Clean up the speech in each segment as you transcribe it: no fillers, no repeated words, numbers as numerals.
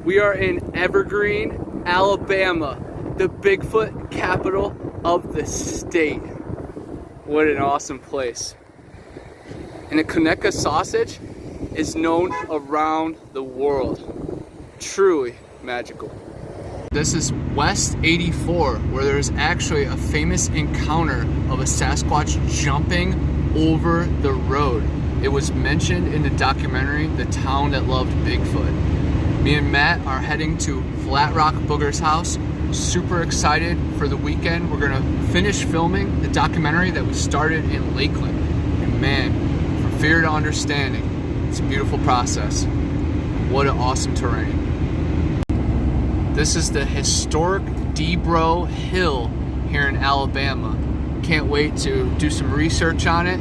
We are in Evergreen, Alabama, the Bigfoot capital of the state. What an awesome place. And a Conecuh sausage is known around the world. Truly magical. This is West 84, where there's actually a famous encounter of a Sasquatch jumping over the road. It was mentioned in the documentary, The Town That Loved Bigfoot. Me and Matt are heading to Flatrock Boogers' house. Super excited for the weekend. We're gonna finish filming the documentary that we started in Lakeland. And man, from fear to understanding, it's a beautiful process. What an awesome terrain. This is the historic Debro Hill here in Alabama. Can't wait to do some research on it,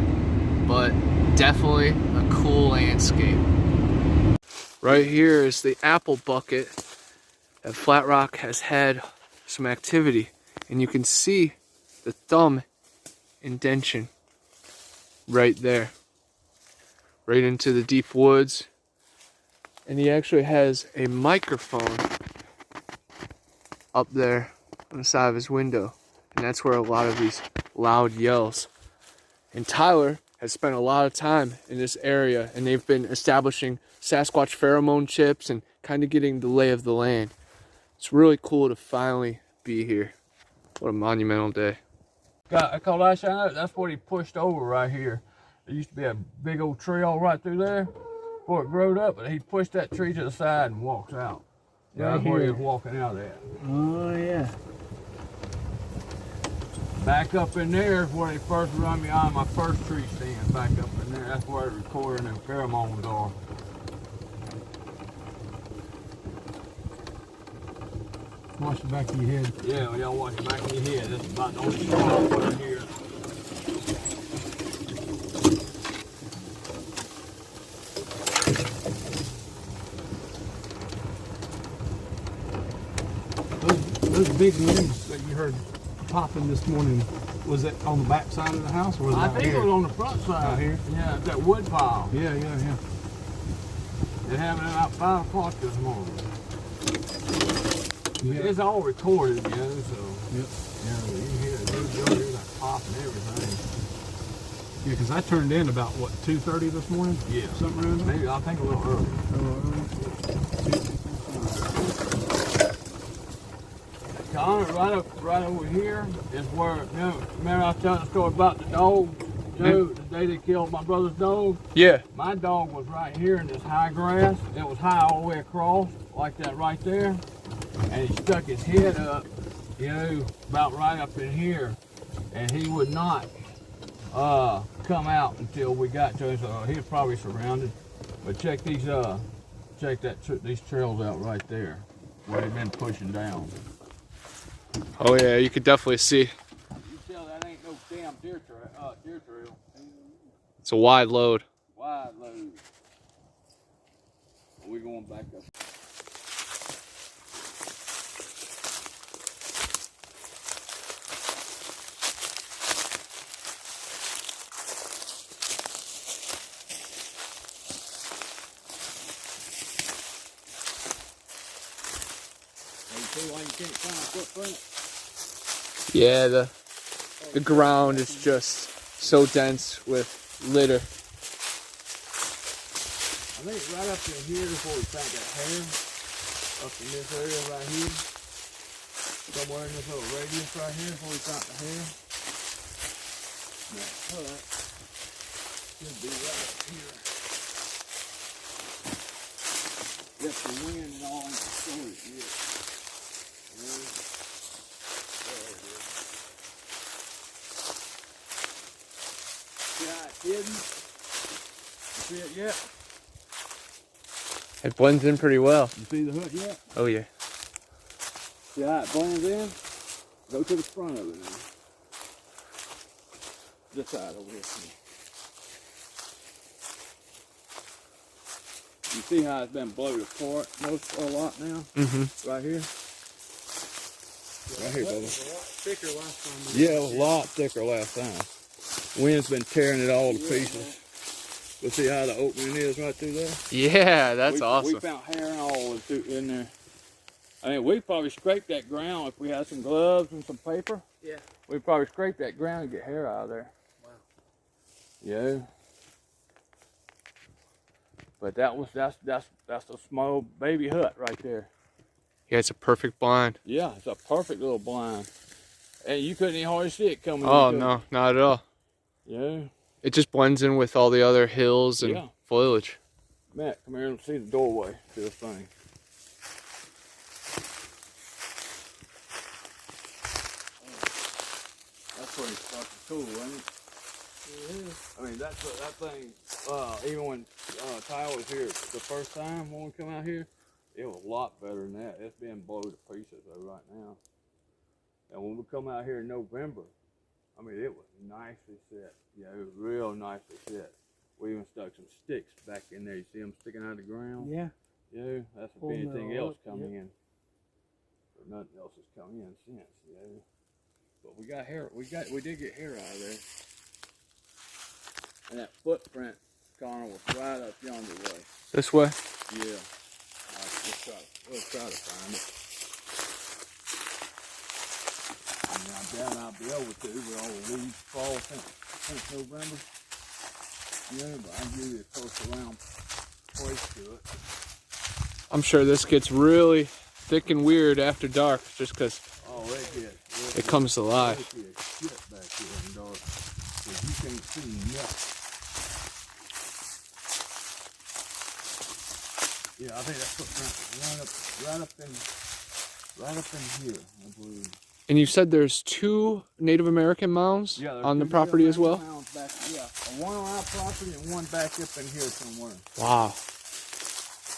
but definitely a cool landscape. Right here is the apple bucket that Flatrock has had some activity, and you can see the thumb indentation right there, right into the deep woods. And he actually has a microphone up there on the side of his window, and that's where a lot of these loud yells. And Tyler has spent a lot of time in this area, and they've been establishing Sasquatch pheromone chips and kind of getting the lay of the land. It's really cool to finally be here. What a monumental day. I call that shine. That's what he pushed over right here. There used to be a big old tree all right through there before it growed up, but he pushed that tree to the side and walks out. Yeah, that's where he was walking out at. Oh, yeah. Back up in there is where they first run me on my first tree stand. Back up in there, that's where the recording and pheromones are. Watch the back of your head. Yeah, well, y'all watch the back of your head. That's about the only spot over here. Those big limbs that you heard popping this morning, was it on the back side of the house, or was it I out think here? it was on the front side. Out here? Yeah, that wood pile. Yeah. It happened about 5 o'clock this morning. Yeah. It's all recorded, you know, so. Yep. Yeah, you can hear it. You'll hear that pop and everything. Yeah, because I turned in about, what, 2:30 this morning? Yeah. Something around there? Maybe, I think a little early. Connor, right over here is where, you know, remember I was telling the story about the dog? Joe, the day they killed my brother's dog? Yeah. My dog was right here in this high grass. It was high all the way across, like that right there. And he stuck his head up, you know, about right up in here. And he would not come out until we got to him. So he was probably surrounded. But check these, these trails out right there, where they've been pushing down. Oh yeah, you could definitely see. You tell that ain't no damn deer trail. It's a wide load. Wide load. We're going back up. See why you can't find a footprint? Yeah, the ground is just so dense with litter. I think right up in here is where we found that hair. Up in this area right here. Somewhere in this little radius right here is where we found the hair. That hut should be right up here. Just the wind and all ain't destroyed it yet. There it is. See how it's hidden? You see it yet? It blends in pretty well. You see the hut yet? Oh yeah. See how it blends in? Go to the front of it now. This side over here. You see how it's been blowed apart a lot now? Mm-hmm. Right here? Right here, brother. It was a lot thicker last time. Yeah, it was a lot thicker last time. Wind's been tearing it all to pieces. You'll see how the opening is right through there? Yeah, that's awesome. We found hair and all in there. I mean, we'd probably scrape that ground if we had some gloves and some paper. Yeah. We'd probably scrape that ground and get hair out of there. Wow. Yeah. But that's a small baby hut right there. Yeah, it's a perfect blind. Yeah, it's a perfect little blind. And you couldn't even hardly see it coming. Oh, no, not at all. Yeah. It just blends in with all the other hills and foliage. Matt, come here and see the doorway to this thing. That's pretty fucking cool, ain't it? I mean, that thing, even when Ty was here the first time when we come out here, it was a lot better than that. It's being blown to pieces though right now. And when we come out here in November, I mean, it was nicely set. Yeah, it was real nicely set. We even stuck some sticks back in there. You see them sticking out of the ground? Yeah. Yeah, that's if anything else come in. But nothing else has come in since, yeah. But we got hair, we did get hair out of there. And that footprint, Connor, was right up yonder way. This way? Yeah. We'll try to find it. I mean, I doubt I'll be able to with all the leaves fall since November. Yeah, but I'll give you a close around place to it. I'm sure this gets really thick and weird after dark just because it comes to life. It gets shit back here in dark. Because you can't see nothing. Yeah, I think that footprint right up in here, I believe. And you said there's 2 Native American mounds on the property as well? Back, yeah, one on our property and one back up in here somewhere. Wow.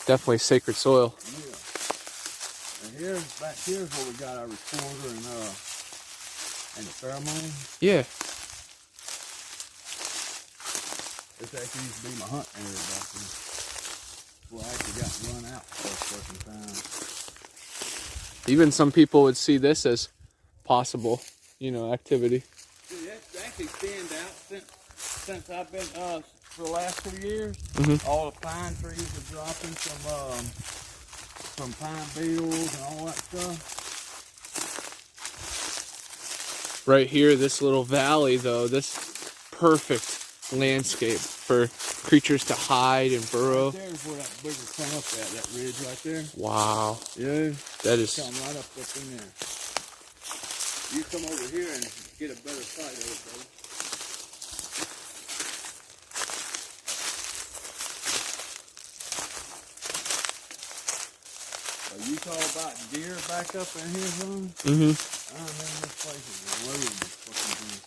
Definitely sacred soil. Yeah. And back here's where we got our recorder and the pheromone. Yeah. This actually used to be my hunt area back then. Well, I actually got run out for fucking time. Even some people would see this as possible, activity. Dude, that's actually thinned out since I've been for the last 2 years. All the pine trees are dropping from pine beetles and all that stuff. Right here, this little valley though, this perfect landscape for creatures to hide and burrow. Right there's where that booger come up at, that ridge right there. Wow. Yeah. That is. Come right up in there. You come over here and get a better sight of it, buddy. You talk about deer back up in here, son? I remember this place is loaded with fucking deer.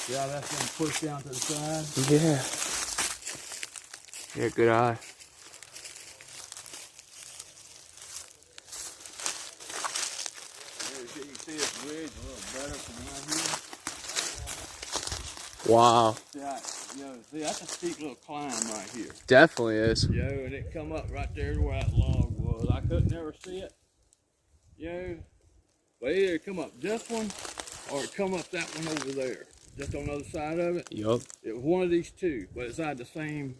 See how that's getting pushed down to the side? Yeah, good eye. You can see this ridge a little better from right here. Wow. See, that's a steep little climb right here. Definitely is. Yo, and it come up right there to where that log was. I couldn't never see it. Yo, but either it come up this one or it come up that one over there. Just on the other side of it. Yup. It was one of these two, but it's out the same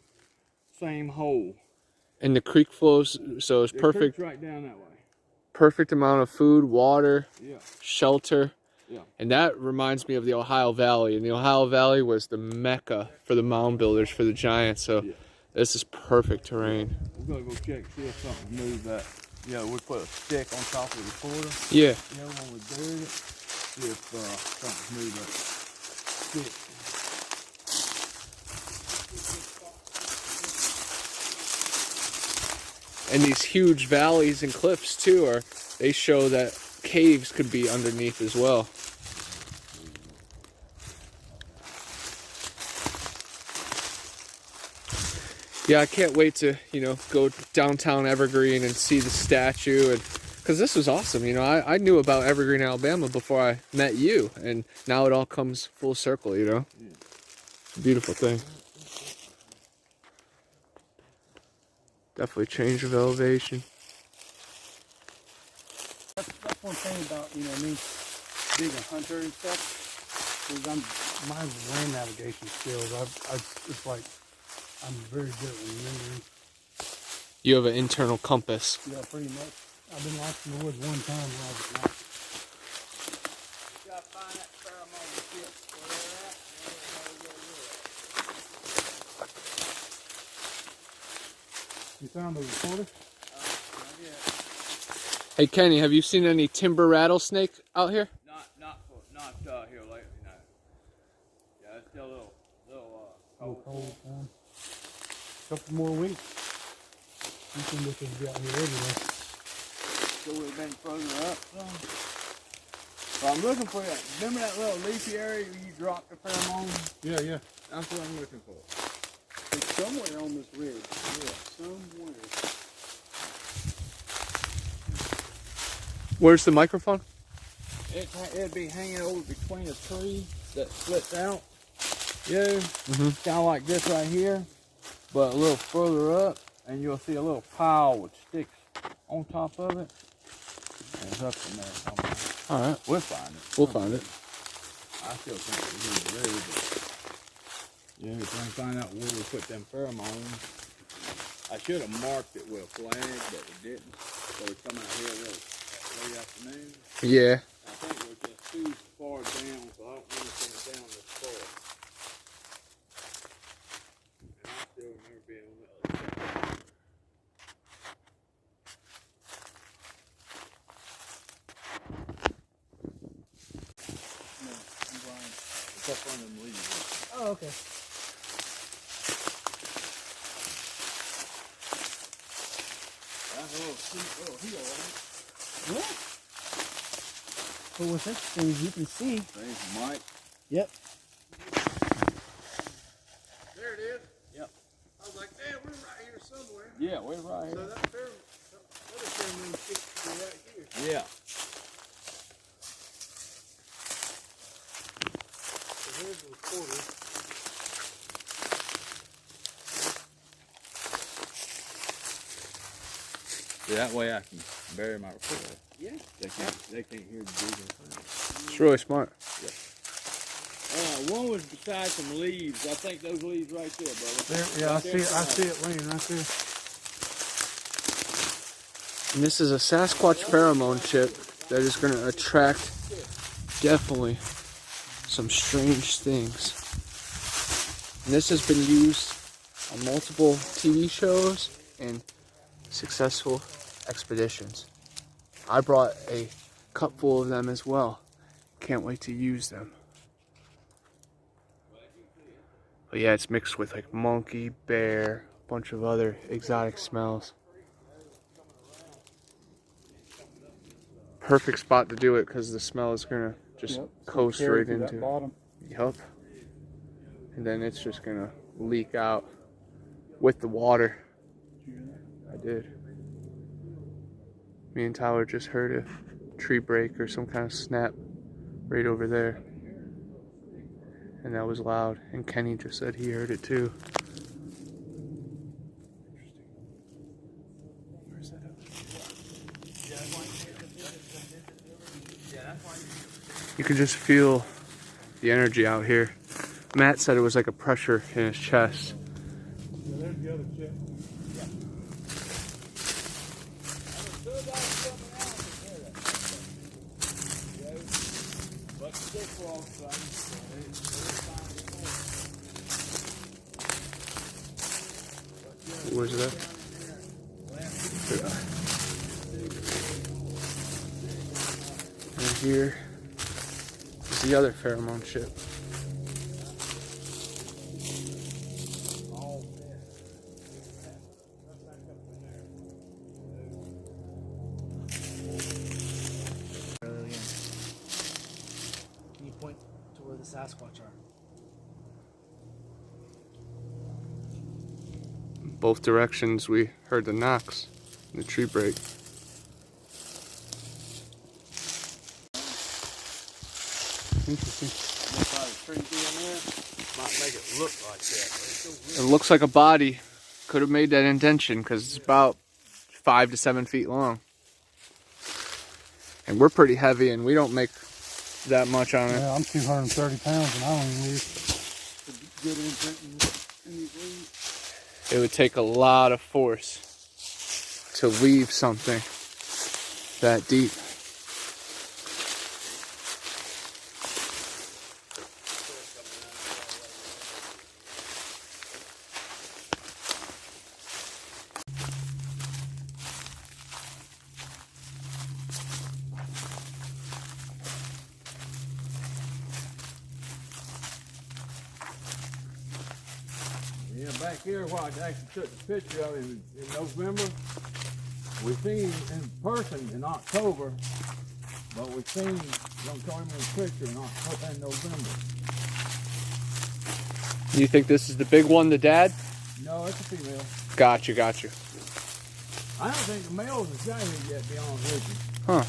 hole. And the creek flows, so it's perfect. Creek's right down that way. Perfect amount of food, water, Yeah. shelter. Yeah. And that reminds me of the Ohio Valley. And the Ohio Valley was the mecca for the mound builders, for the giants. So this is perfect terrain. We're going to go check, see if something moved that. Yeah, we put a stick on top of the recorder. Yeah. When we buried it, see if something moved that stick. And these huge valleys and cliffs too they show that caves could be underneath as well. Yeah, I can't wait to, go downtown Evergreen and see the statue, and because this was awesome. I knew about Evergreen, Alabama before I met you, and now it all comes full circle, It's a beautiful thing. Definitely change of elevation. That's one thing about, me being a hunter and stuff, is my land navigation skills, it's like I'm very good at remembering. You have an internal compass. Yeah, pretty much. I've been lost in the woods one time when I was at night. Gotta find that pheromone shit where they're at, and You found the recorder? Hey Kenny, have you seen any timber rattlesnake out here? Not here lately, no. Yeah, it's still a little Cold time. Couple more weeks. You think this will be out here anyway. So we've been further up some. Well, I'm looking for that. Remember that little leafy area where you dropped the pheromone? Yeah. That's what I'm looking for. It's somewhere on this ridge. Yeah, somewhere. Where's the microphone? It'd be hanging over between a tree that splits out. Yeah. Mm-hmm. Kind of like this right here, but a little further up, and you'll see a little pile with sticks on top of it. And it's up in there somewhere. All right. We'll find it. We'll find it. I still think it's in the road, but yeah, we're trying to find out where we put them pheromones. I should have marked it with a flag, but we didn't. So we come out here a little late afternoon. Yeah. I think we're just too far down, so I don't want to send it down this far. And I still remember being on the other side. No, I'm blind. It's up on them leaves. Oh, okay. That's a little hill, right? Yeah. But what's interesting is you can see. Thanks, Mike. Yep. There it is. Yep. I was like, damn, we're right here somewhere. Yeah, we're right So here. that other pheromone shit should be right here. Yeah. So here's the recorder. See, that way I can bury my recorder. Yeah. They can't hear the digging. It's really smart. One was beside some leaves. I think those leaves right there, brother. There, yeah, Right there. I see it laying right there. And this is a Sasquatch pheromone chip that is going to attract definitely some strange things. And this has been used on multiple TV shows and successful expeditions. I brought a cup full of them as well. Can't wait to use them. But yeah, it's mixed with like monkey, bear, a bunch of other exotic smells. Perfect spot to do it because the smell is gonna just coast right into it. Bottom. Yup. And then it's just gonna leak out with the water. I did. Me and Tyler just heard a tree break or some kind of snap right over there. And that was loud. And Kenny just said he heard it too. Where's that up? You can just feel the energy out here. Matt said it was like a pressure in his chest. Yeah, there's the other chip. Where's that? And here is the other pheromone chip. Can you point to where the Sasquatch are? Both directions we heard the knocks and the tree break. Interesting. Might make it look like that. It looks like a body. Could have made that intention because it's about 5 to 7 feet long. And we're pretty heavy and we don't make that much on it. Yeah, I'm 230 pounds and I don't even use good imprint in these leaves. it would take a lot of force to leave something that deep. Yeah, back here, where I actually took the picture of him in November. We seen him in person in October, but we seen don't show him in the picture in November. You think this is the big one, the dad? No, it's a female. Gotcha. I don't think the males have got here yet, to be honest with you. Huh.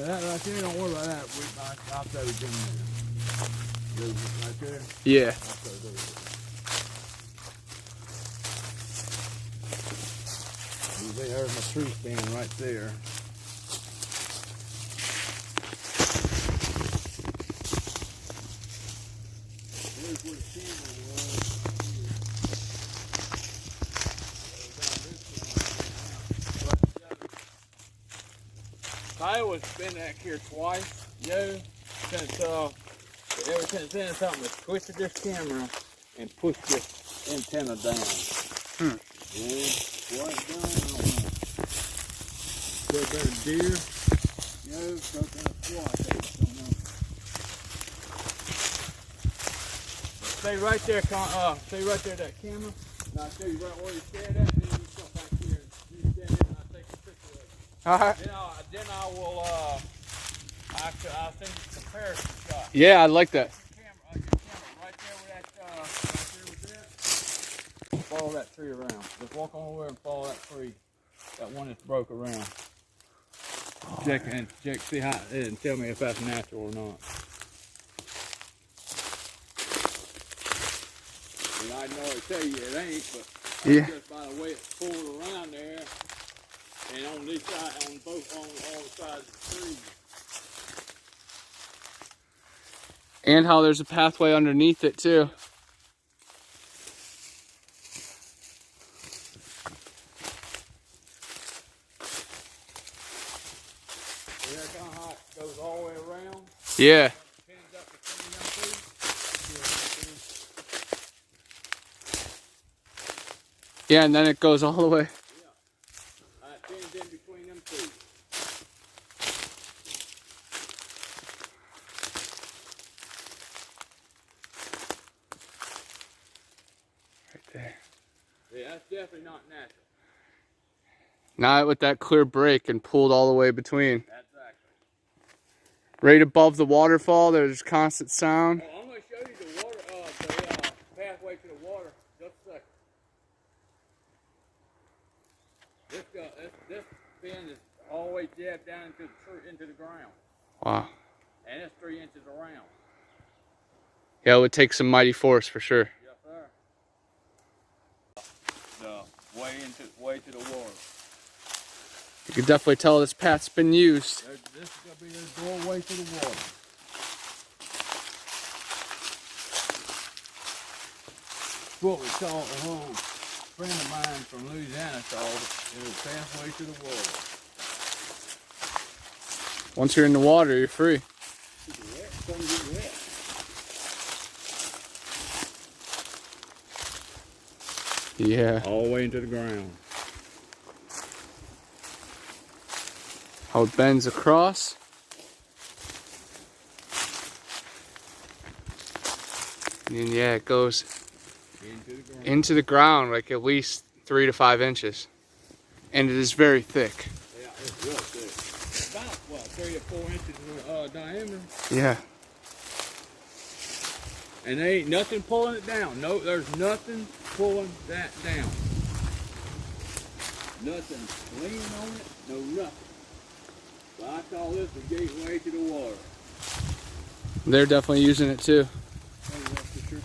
Now that right there, don't worry about that. I'll show you them right there. Yeah. I'll show you those. There's my tree stand right there. There's where the camera was. Kiowa's been back here twice, since ever since then something has twisted this camera and pushed this antenna down. Yeah, what done? I don't know. Could have been a deer, could have been a squat. I don't know. Stay right there, stay right there, that camera. And I'll show you right where you stand at, and then you come back here. You stand in, and I'll take a picture of it. All right. Then I will, I'll send you a comparison shot. Yeah, I like that. Your camera right there with that. Follow that tree around. Just walk on over and follow that tree. That one that's broke around. Check, see how it is, and tell me if that's natural or not. And I know I tell you it ain't, but Yeah. just by the way it's pulled around there, and on this side, on all sides of the tree. And how there's a pathway underneath it too. See that kind of how it goes all the way around? Yeah. Pins up between them two. Yeah, and then it goes all the way. Yeah. It pins in between them two. Right there. Yeah, that's definitely not natural. Not with that clear break and pulled all the way between. That's exactly. Right above the waterfall, there's constant sound. Oh, I'm going to show you the water, the pathway to the water. Just a second. This pin is all the way jabbed down into the ground. Wow. And it's 3 inches around. Yeah, it would take some mighty force for sure. Yes, sir. The way to the water. You can definitely tell this path's been used. This is going to be the doorway to the water. What we call a whole friend of mine from Louisiana called it was pathway to the water. Once you're in the water, you're free. Some get wet. Yeah. All the way into the ground. How it bends across. And then, yeah, it goes into the ground like at least 3 to 5 inches. And it is very thick. Yeah, it's real thick. About, what, 3 to 4 inches diameter. Yeah. And there ain't nothing pulling it down. No, there's nothing pulling that down. Nothing leaning on it, no nothing. So I call this the gateway to the water. They're definitely using it too. Oh, that's for sure.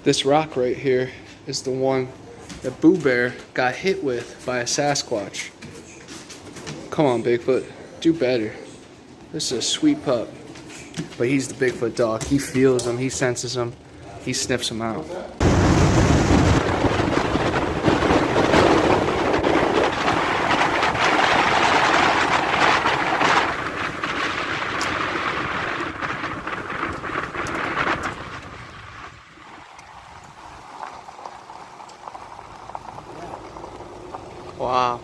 This rock right here is the one that Boo Bear got hit with by a Sasquatch. Come on, Bigfoot, do better. This is a sweet pup. But he's the Bigfoot dog. He feels them, he senses them, he sniffs them out. Wow.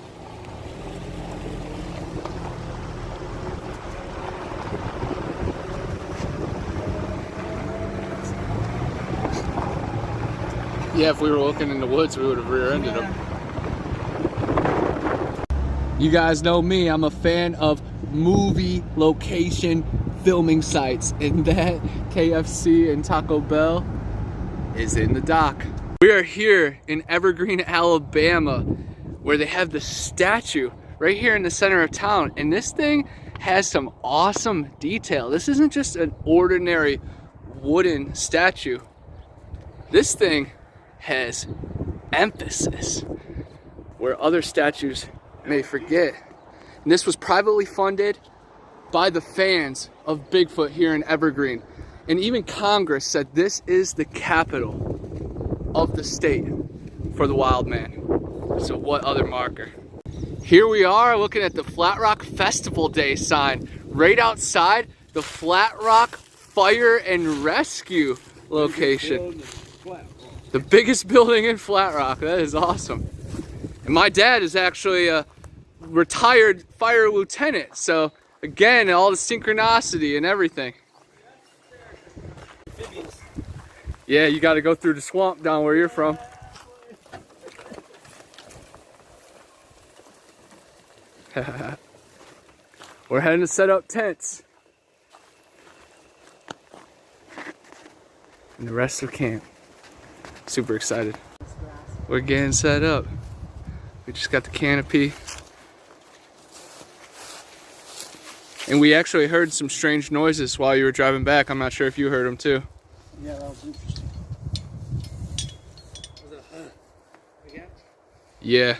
Yeah, if we were looking in the woods, we would have rear-ended him. You guys know me, I'm a fan of movie location filming sites, and that KFC and Taco Bell is in the dock. We are here in Evergreen, Alabama, where they have the statue right here in the center of town, and this thing has some awesome detail. This isn't just an ordinary wooden statue. This thing has emphasis where other statues may forget. And this was privately funded by the fans of Bigfoot here in Evergreen. And even Congress said this is the capital of the state for the wild man. So what other marker? Here we are looking at the Flatrock Festival Day sign right outside the Flatrock Fire and Rescue location. The biggest building in Flatrock. That is awesome. And my dad is actually a retired fire lieutenant. So again, all the synchronicity and everything. Yeah, you got to go through the swamp down where you're from. We're heading to set up tents. And the rest of camp. Super excited. We're getting set up. We just got the canopy. And we actually heard some strange noises while you were driving back. I'm not sure if you heard them too. Yeah, that was interesting. Was it again? Yeah.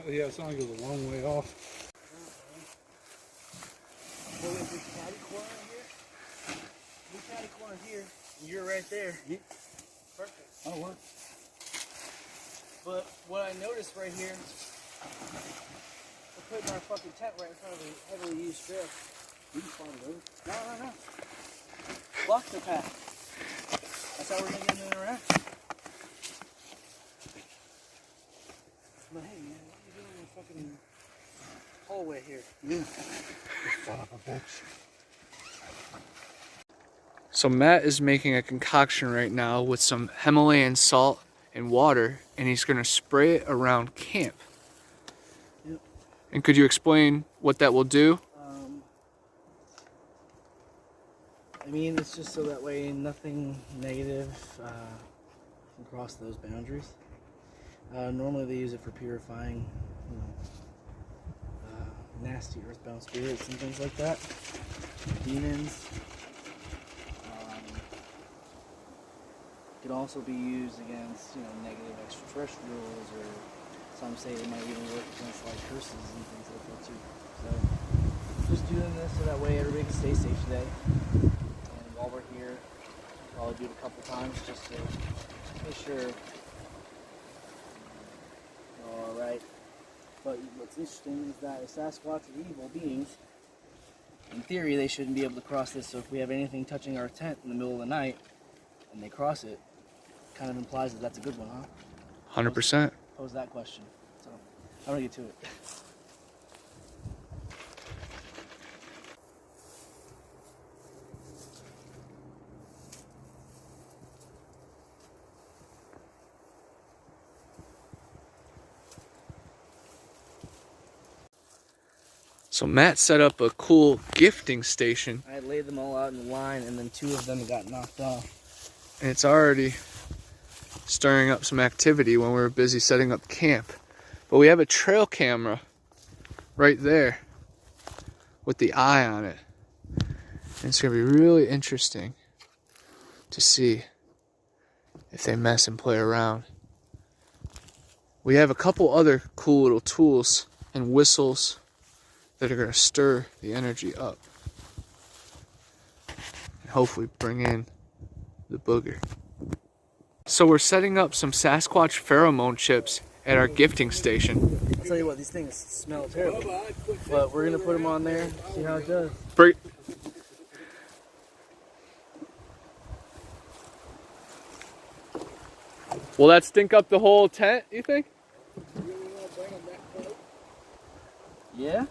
Yeah, it sounded like it was a long way off. Well, if we catty corner here, we catty corner here, and you're right there. Yeah. Perfect. Oh, what? But what I noticed right here, we're putting our fucking tent right in front of a heavily used trail. We can find those. No. Block the path. That's how we're gonna get an interaction. But hey, man, what are you doing in the fucking hallway here? Yeah. Son of a bitch. So Matt is making a concoction right now with some Himalayan salt and water, and he's gonna spray it around camp. Yep. And could you explain what that will do? I mean, it's just so that way nothing negative can cross those boundaries. Normally they use it for purifying, you know, nasty earthbound spirits and things like that. Demons. It can also be used against, you know, negative extraterrestrials, or some say it might even work against like curses and things like that too. So, just doing this so that way everybody can stay safe today. And while we're here, we'll probably do it a couple times just to make sure we're all right. But what's interesting is that if Sasquatch are evil beings, in theory they shouldn't be able to cross this. So if we have anything touching our tent in the middle of the night and they cross it, kind of implies that that's a good one, huh? 100%. Pose that question. So I'm gonna get to it. So Matt set up a cool gifting station. I laid them all out in line, and then 2 of them got knocked off. And it's already stirring up some activity when we were busy setting up camp. But we have a trail camera right there with the eye on it. And it's gonna be really interesting to see if they mess and play around. We have a couple other cool little tools and whistles that are going to stir the energy up and hopefully bring in the booger. So we're setting up some Sasquatch pheromone chips at our gifting station. I'll tell you what, these things smell terrible, but we're gonna put them on there, see how it does. Will that stink up the whole tent, you think? Yeah?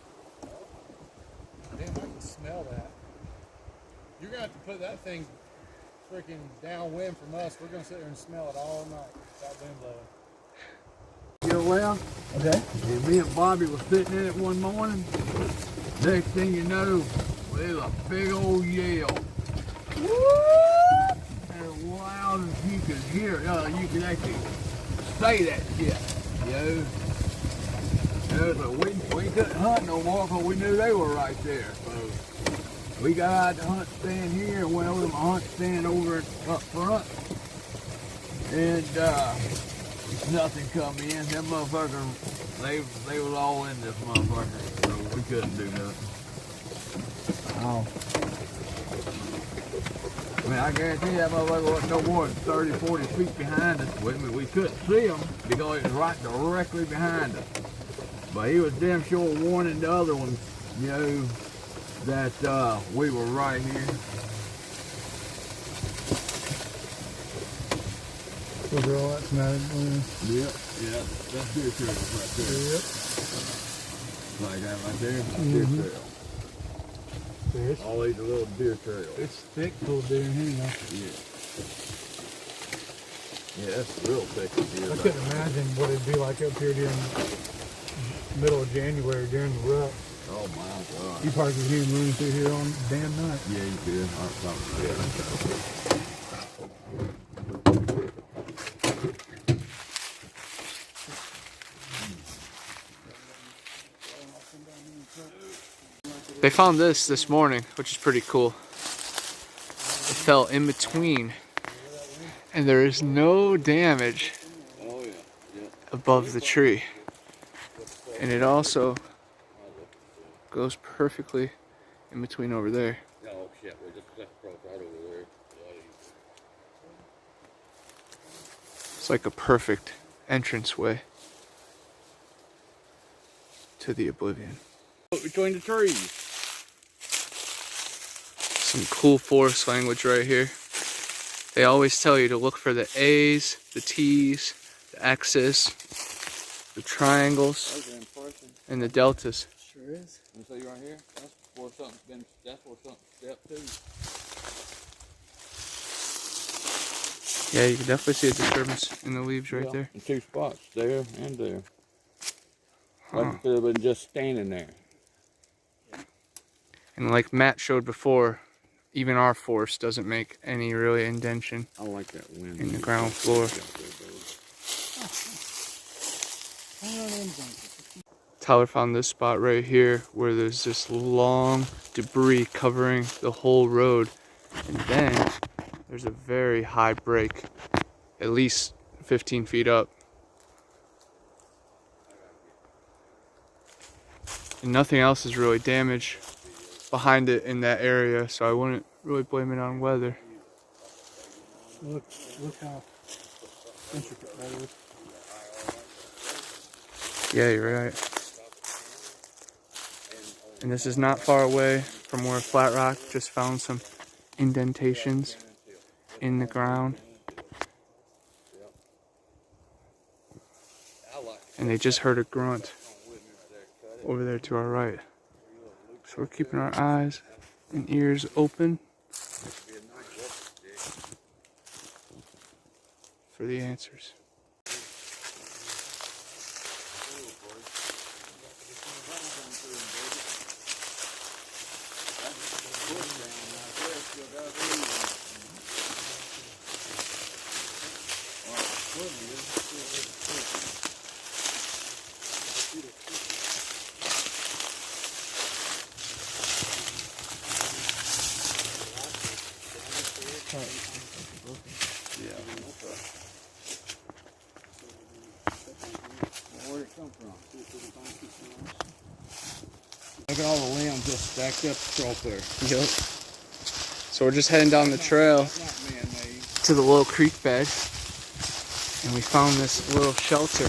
Damn, I can smell that. You're gonna have to put that thing freaking downwind from us. We're gonna sit there and smell it all night. That wind blowing. Get well, Okay. and me and Bobby was sitting in it one morning. Next thing you know, there's a big old yell. Whoop! As loud as you could hear it. You could actually say that shit, you know. So we couldn't hunt no more because we knew they were right there. So we got out the hunt stand here and went over to my hunt stand over up front. And nothing come in. Them motherfuckers, they was all in this motherfucker. So we couldn't do nothing. Wow. I mean, I guarantee that motherfucker wasn't no more than 30, 40 feet behind us. We couldn't see him because it was right directly behind us. But he was damn sure warning the other ones, you know, that we were right here. Those are all that's matted. Yep, yeah, that's deer trails right there. Yep. Like that right there, deer trail. There's, All these are little deer trails. it's thick little deer in here now. Yeah. Yeah, that's real thick deer. I couldn't imagine what it'd be like up here during middle of January during the rut. Oh my God. You probably could hear him running through here on damn night. Yeah, you could. Or something. Yeah. They found this morning, which is pretty cool. It fell in between, and there is no damage above the tree. And it also goes perfectly in between over there. Oh shit, we just broke right over there. It's like a perfect entranceway to the oblivion. Between the trees. Some cool forest language right here. They always tell you to look for the A's, the T's, the X's, the triangles, and the deltas. Sure is. You see right here? That's where something stepped to. Yeah, you can definitely see a disturbance in the leaves right there. In two spots, there and there. Like Huh. it could have been just standing there. And like Matt showed before, even our force doesn't make any really indentation I like that wind. in the ground floor. Tyler found this spot right here where there's this long debris covering the whole road. And then there's a very high break, at least 15 feet up. And nothing else is really damaged behind it in that area, so I wouldn't really blame it on weather. Look how intricate that is. Yeah, you're right. And this is not far away from where Flatrock just found some indentations in the ground. And they just heard a grunt over there to our right. So we're keeping our eyes and ears open for the answers. Yeah. Look at all the limbs just stacked up across there. Yep. So we're just heading down the trail That's not man-made. to the little creek bed, and we found this little shelter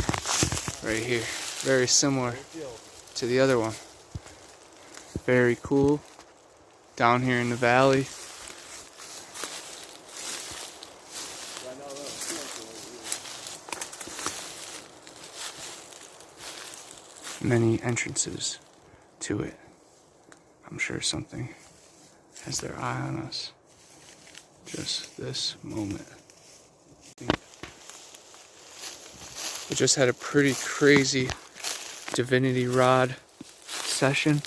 right here, very similar to the other one. Very cool, down here in the valley. Many entrances to it. I'm sure something has their eye on us just this moment. We just had a pretty crazy divinity rod session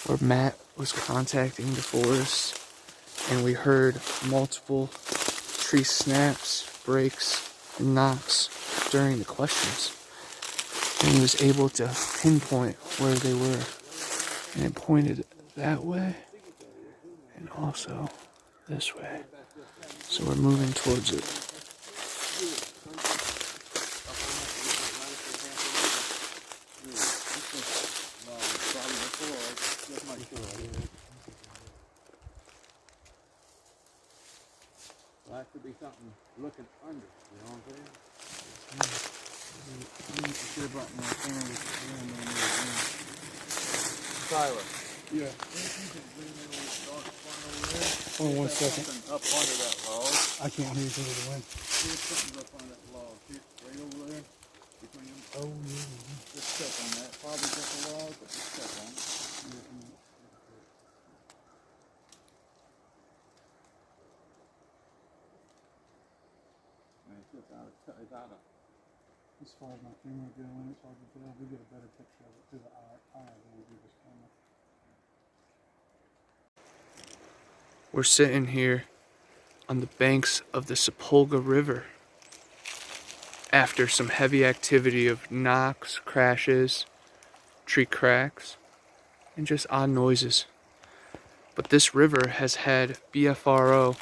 where Matt was contacting the forest, and we heard multiple tree snaps, breaks, and knocks during the questions. And he was able to pinpoint where they were, and it pointed that way and also this way. So we're moving towards it. Well, that could be something looking under, you know what I'm saying? Should have brought my camera. Tyler. Yeah. Hold on 1 second. Up under that log. I can't hear you because of the wind. There's something up on that log. Right over there. Between them. Oh, yeah. Just step on that. Probably just a log, but just step on it. It's out of. As far as my camera going, it's hard to tell. We get a better picture of it through the eye than we do this camera. We're sitting here on the banks of the Sepulga River after some heavy activity of knocks, crashes, tree cracks, and just odd noises. But this river has had BFRO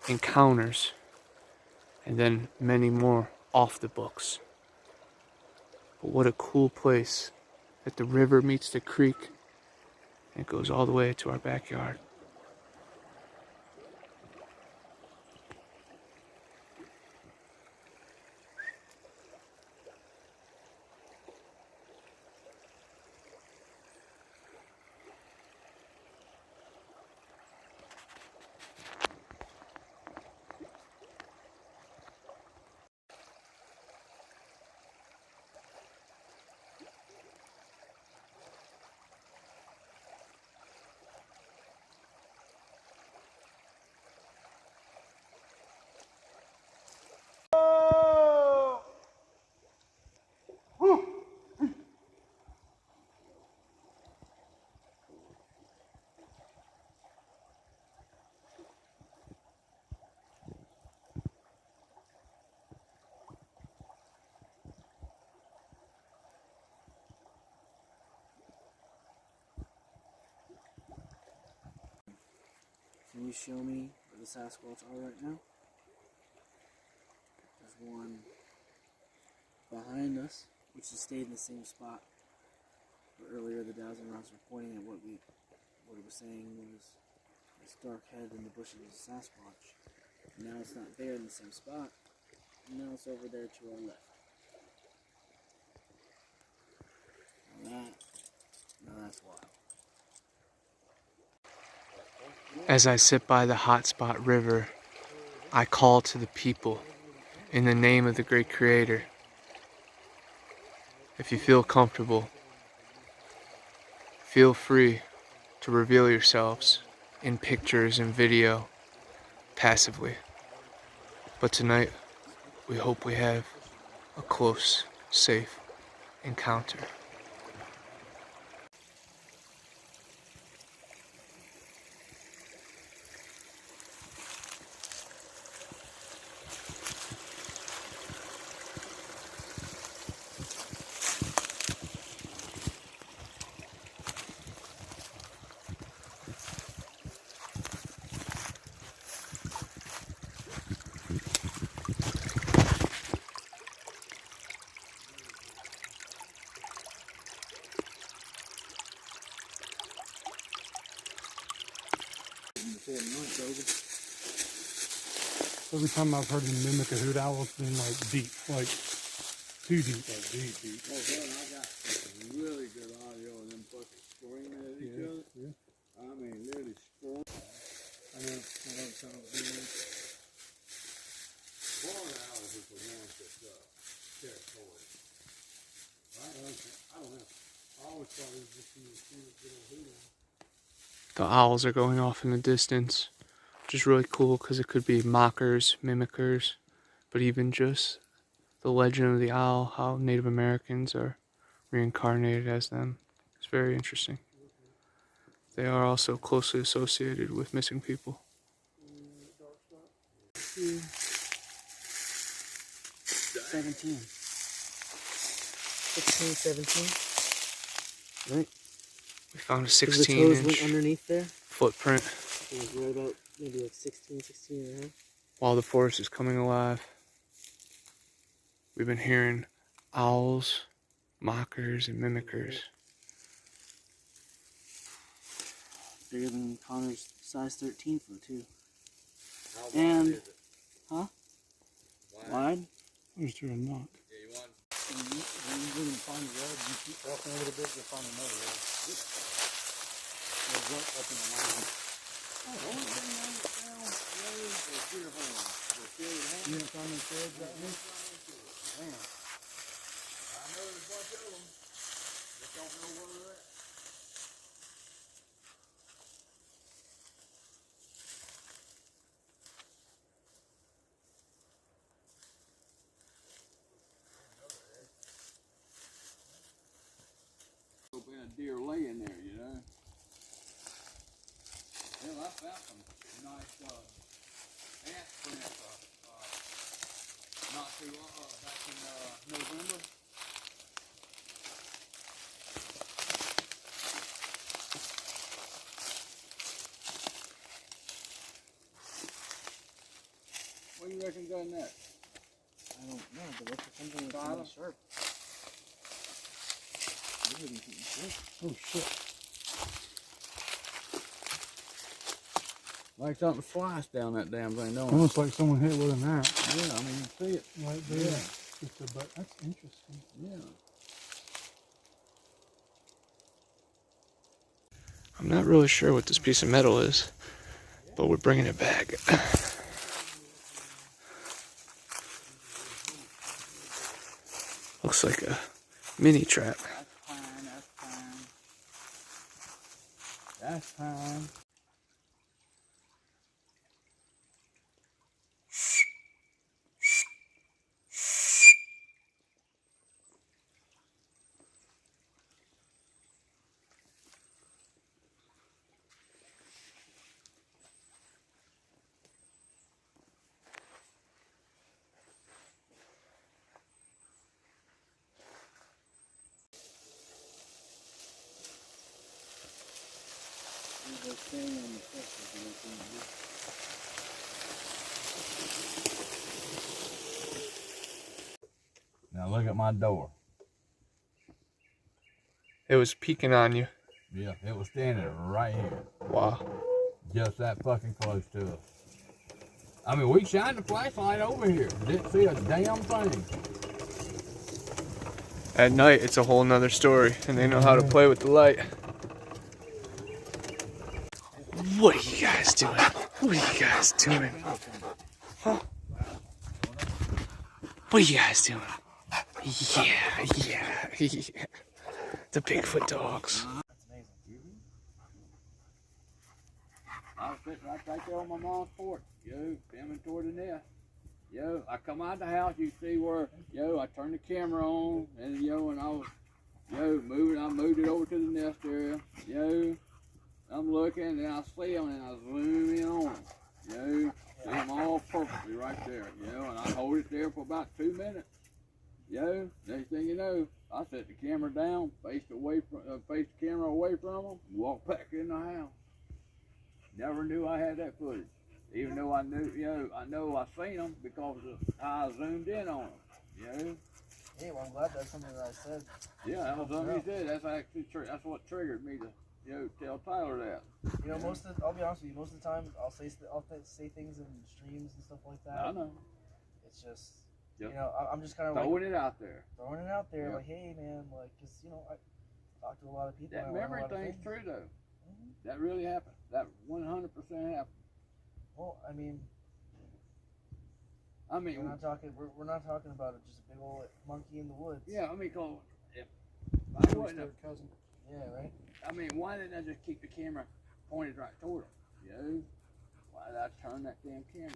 encounters and then many more off the books. But what a cool place that the river meets the creek and it goes all the way to our backyard. Can you show me where the Sasquatch are right now? There's one behind us, which has stayed in the same spot. But earlier the dowsing rods were pointing at what it was saying was this dark head in the bushes of Sasquatch. And now it's not there in the same spot. And now it's over there to our left. Now that's wild. As I sit by the Hotspot River, I call to the people in the name of the great Creator. If you feel comfortable, feel free to reveal yourselves in pictures and video passively. But tonight, we hope we have a close, safe encounter. before night, baby. Every time I've heard them mimic a hoot owl, it's been like deep, like too deep, like deep. Oh, God, I got really good audio of them fucking screaming at each other. Yeah. I mean, literally screaming. I know. I love the sound of the bees. Barn owls is the ones that territory. Right? I don't know. I always thought it was just you see the little hoot owl. The owls are going off in the distance, which is really cool because it could be mockers, mimickers, but even just the legend of the owl, how Native Americans are reincarnated as them. It's very interesting. They are also closely associated with missing people. 17. 16, 17. Right? We found a The toes went 16-inch underneath there. footprint It was right about maybe like 16 and a half. while the forest is coming alive. We've been hearing owls, mockers, and mimickers. Bigger than Connor's size 13 foot too. How wide And- is it? Huh? Wide? Wide. I was doing a knock. Yeah, you want When you really find the road, you keep walking a little bit, you'll find another road. There's one up in the line. the only thing I found was the deer horn. The deer horn. You know, Simon said that one? Man. I know there's a bunch of them. Just don't know where they're at. Been a deer laying there, you know. Hell, I found some nice ant prints not too long back in November. What do you reckon done that? I don't know, but look for something that's Tyler? really sharp. Really sharp. Oh shit. Like something sliced down that damn thing, don't it? Almost like someone hit with an axe. Yeah, I mean, you see it. Right there. Yeah. Just a butt. That's interesting. Yeah. I'm not really sure what this piece of metal is, but we're bringing it back. Looks like a mini trap. That's fine, that's fine. That's fine. There's a thing on the front that you can do. Now look at my door. It was peeking on you. Yeah, it was standing right here. Wow. Just that fucking close to us. I mean, we shined the flashlight over here. Didn't see a damn thing. At night, it's a whole nother story, and they know how to play with the light. What are you guys doing? What are you guys doing? Huh? What are you guys doing? Yeah. The Bigfoot dogs. That's amazing. I was sitting right there on my mom's porch, filming toward the nest. I come out the house, you see where, I turned the camera on, and, and I was, moving, I moved it over to the nest area, I'm looking, and I see them, and I zoom in on them, see them all perfectly right there, and I hold it there for about 2 minutes, next thing you know, I set the camera down, face the camera away from them, and walked back in the house. Never knew I had that footage. Even though I knew, I know I seen them because of how I zoomed in on them, Hey, well, I'm glad that's something that I said. Yeah, that was something you said. That's actually that's what triggered me to tell Tyler that. You know, I'll be honest with you. Most of the time, I'll say things in streams and stuff like that. I know. It's just, Yep. you know, I'm just kind of Throwing it out there. Yep. like, hey man, like, cause you know, I talk to a lot of people. That and I learn a memory lot of thing's things. true though. Mhm. That really happened. That 100% happened. Well, I mean, I mean, we're not talking about just a big old monkey in the woods. yeah, I mean, cause if I Maybe wasn't, third cousin. Yeah, right. I mean, why didn't I just keep the camera pointed right toward him? You know, why did I turn that damn camera?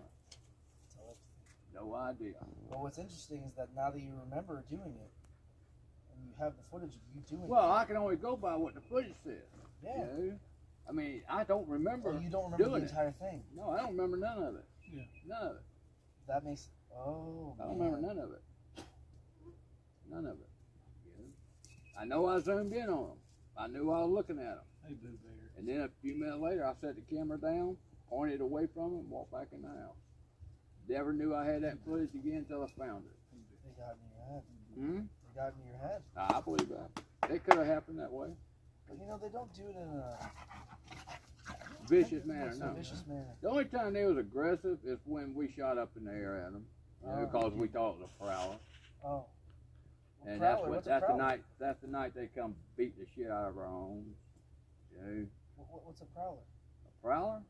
So that's, No idea. well, what's interesting is that now that you remember doing it, and you have the footage of you doing Well, I can only go by what the footage says. it. Yeah. You know? I mean, I don't remember. Well, you don't remember the doing it. entire thing. No, I don't remember none of it. Yeah. None of it. That makes. Oh. I don't man. remember none of it. None of it. You know? I know I zoomed in on them. I knew I was looking at them. Hey, Boo Bear. And then a few minutes later, I set the camera down, pointed away from it, and walked back in the house. Never knew I had that footage again until I found it. They got in your head. Hmm? They got in your head. I believe that. It could have happened that way. But you know, they don't do it in a Vicious manner, no. vicious manner. The only time they was aggressive is when we shot up in the air at them. You know, because we thought it was a prowler. Oh. And Prowler, what's a that's prowler? the night they come beat the shit out of our homes. You know, What's a prowler? a prowler?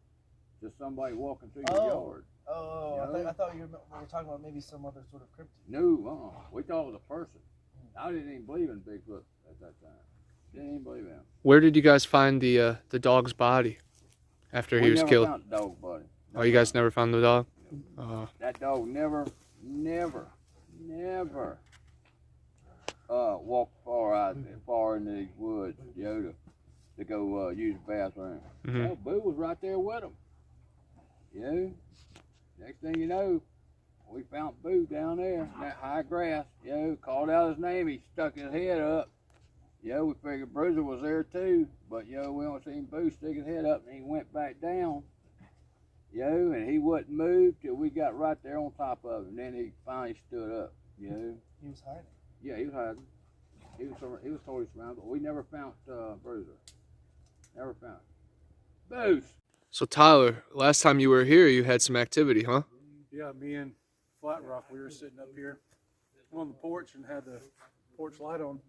Just somebody walking through Oh. your yard. Oh, Yeah. I thought you were talking about maybe some other sort of cryptid. No, we thought it was a person. I didn't even believe in Bigfoot at that time. Didn't even believe in him. Where did you guys find the dog's body after he We was never killed? found the dog, buddy. Oh, you guys never found the dog? That dog never walked far into these woods, you know, to go use the bathroom. Mhm. You know, Boo was right there with him. You know, next thing you know, we found Boo down there in that high grass. You know, called out his name. He stuck his head up. You know, we figured Bruiser was there too, but you know, we only seen Boo stick his head up, and he went back down. You know, and he wouldn't move till we got right there on top of him. Then he finally stood up. You know. He was hiding. Yeah, he was hiding. He was totally surrounded, but we never found Bruiser. Never found him. Booze. So Tyler, last time you were here, you had some activity, huh? Yeah, me and Flatrock, we were sitting up here on the porch and had the porch light on,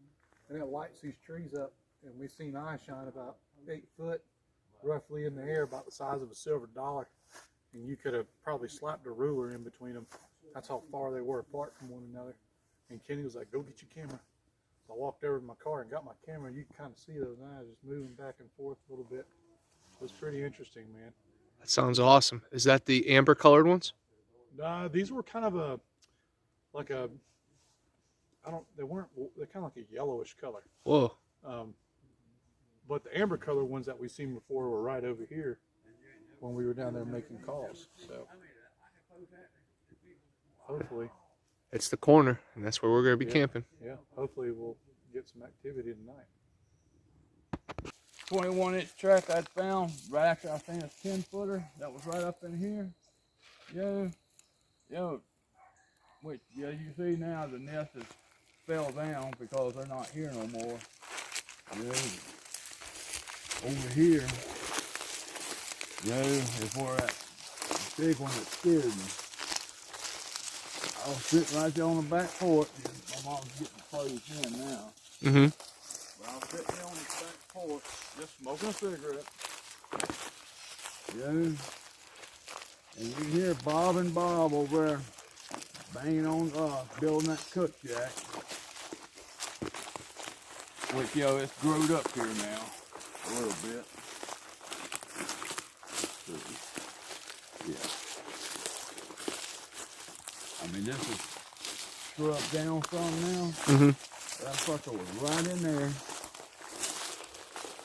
and it lights these trees up, and we seen eyes shine about 8 foot, roughly in the air, about the size of a silver dollar, and you could have probably slapped a ruler in between them. That's how far they were apart from one another. And Kenny was like, "Go get your camera." So I walked over to my car and got my camera. You can kind of see those eyes just moving back and forth a little bit. It was pretty interesting, man. That sounds awesome. Is that the amber colored ones? These were kind of they're kind of like a yellowish color. Whoa. But the amber color ones that we seen before were right over here when we were down there making calls. So hopefully, It's the corner, and that's where we're going to be Yeah. camping. yeah, hopefully we'll get some activity tonight. 21-inch track I'd found right after I seen a 10-footer that was right up in here. Which you see now the nest has fell down because they're not here no more. Over here, is where that big one that scared me. I was sitting right there on the back porch. My mom's getting closed in now. Mm-hmm. But I was sitting there on the back porch, just smoking a cigarette. And you can hear Bob and Bob over there banging on, building that cook shack. Which, it's growed up here now a little bit. Yeah. I mean, this is scrubbed down some now. Mm-hmm. That fucker was right in there.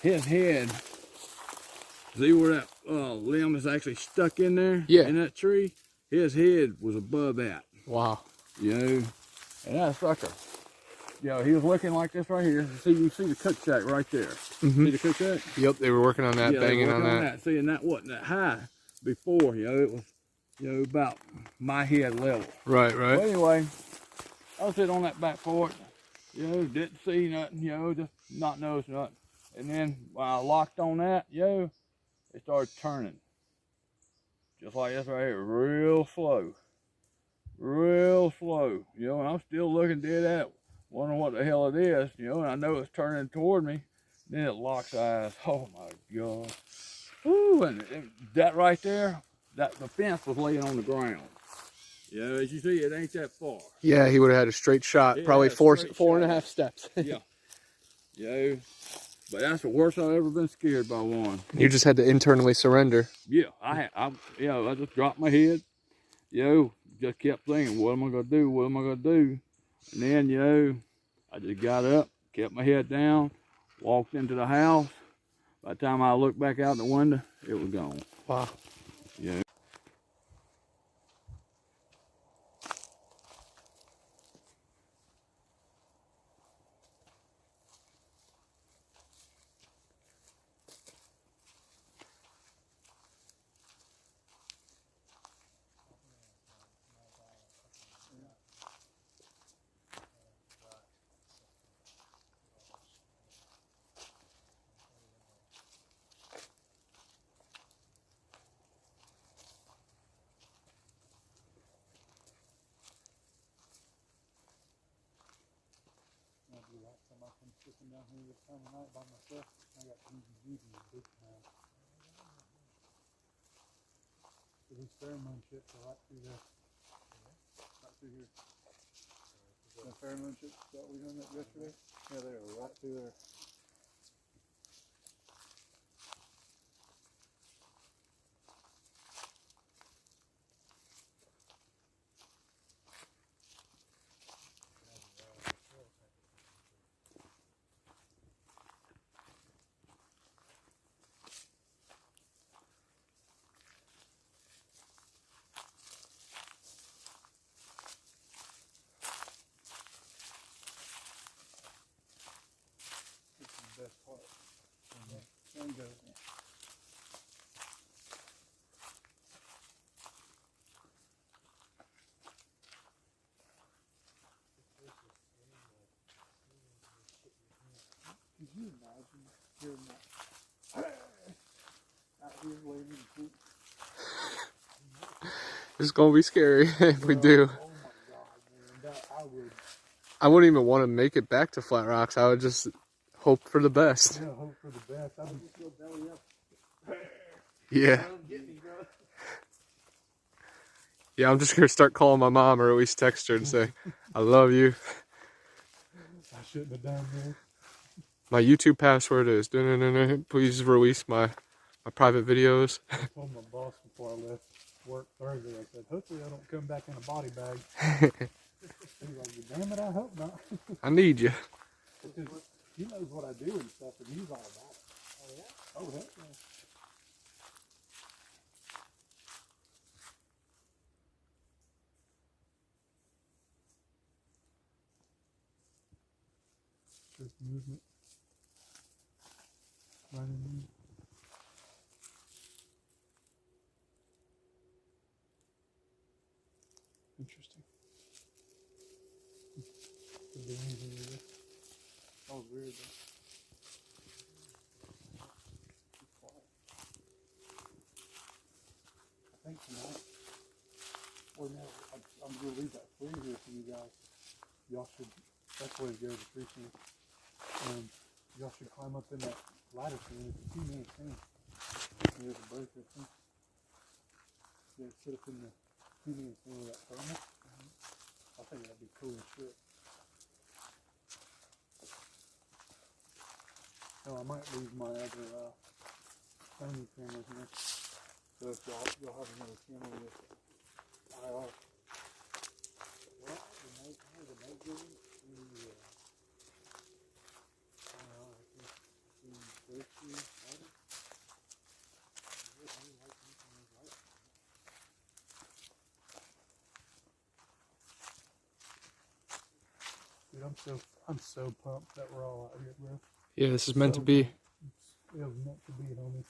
His head, see where that limb is actually stuck in there? Yeah. In that tree? His head was above that. Wow. And that sucker, he was looking like this right here. You see the cook shack right there. Mm-hmm. See the cook shack? Yep, they were working on that, Yeah, they banging were on working that. See, and that wasn't that high before, it was, about my head level. Right, Well, right. anyway, I was sitting on that back porch, didn't see nothing, just not noticing nothing. And then when I locked on that, yo, it started turning. Just like this right here, real slow. Real slow. You know, and I'm still looking dead at it, wondering what the hell it is, you know, and I know it's turning toward me. Then it locks eyes. Oh my God. Woo, and that right there, the fence was laying on the ground. You know, as you see, it ain't that far. Yeah, he would have had a straight shot, It probably had a four straight and a shot. half steps. Yeah. You know, but that's the worst I've ever been scared by one. You just had to internally surrender. Yeah, I just dropped my head. You know, just kept thinking, what am I gonna do? What am I gonna do? And then, you know, I just got up, kept my head down, walked into the house. By the time I looked back out the window, it was gone. Wow. Yeah. I'm sitting down here this time of night by myself. I got heebie-jeebies big time. So these pheromone chips are right through there. Right through here. The pheromone chips that we hung up yesterday? Yeah, they are right through there. This is the best part. There you go. Could you imagine hearing that out here laying in the pool? It's gonna be scary if we do. Oh my God, man, that I wouldn't even want to make it back to Flat Rocks. I would just hope for the best. yeah, hope for the best. I'd be still belly up. Yeah. Get me, bro. Yeah, I'm just gonna start calling my mom or at least text her and say, I love you. I shouldn't have done this. My YouTube password is please release my private videos. I told my boss before I left work Thursday, I said, hopefully I don't come back in a body bag. He's like, damn it, I hope not. I need you. Because he knows what I do and stuff, and he's all about it. Oh, yeah? Oh, heck yeah. Just movement. Right in there. Interesting. Is there anything in there? Oh, weird though. Too quiet. I think tonight, or no, I'm going to leave that free here for you guys. Y'all should, that's the way to go to the free stand. Y'all should climb up in that ladder thing. It's a 2-man thing. There's a breaker thing. Yeah, sit up in the 2-man thing with that thermal. I think that'd be cool as shit. Oh, I might leave my other Sony camera here. So if y'all have another camera with IR. What? The night vision? Dude, I'm so pumped that we're all out here, bro. Yeah, this is meant to be. It was meant to be, homie.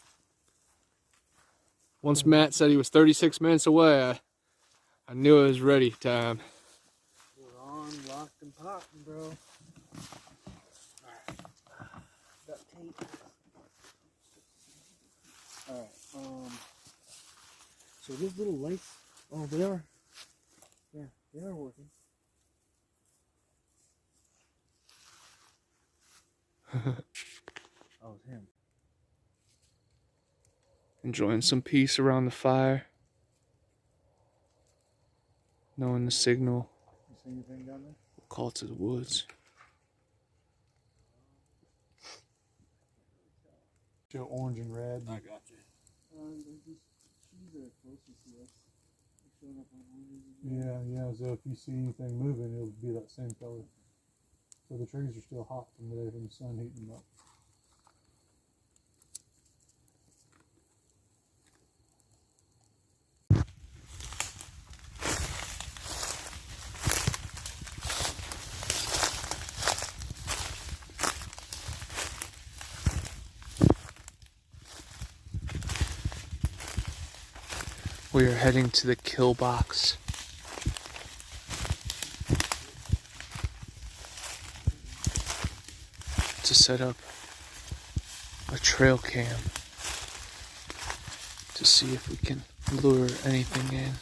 Once Matt said he was 36 minutes away, I knew it was ready time. We're on, locked, and popping, bro. Alright. About 10 Alright, so these little lights, oh, they are working. Oh, it's him. Enjoying some peace around the fire. Knowing the signal You see anything down there? will call to the woods. Still orange and red. I got you. These trees are closest to us. They're showing up on oranges. Yeah. So if you see anything moving, it'll be that same color. So the trees are still hot from the sun heating them up. We are heading to the kill box. To set up a trail cam to see if we can lure anything in.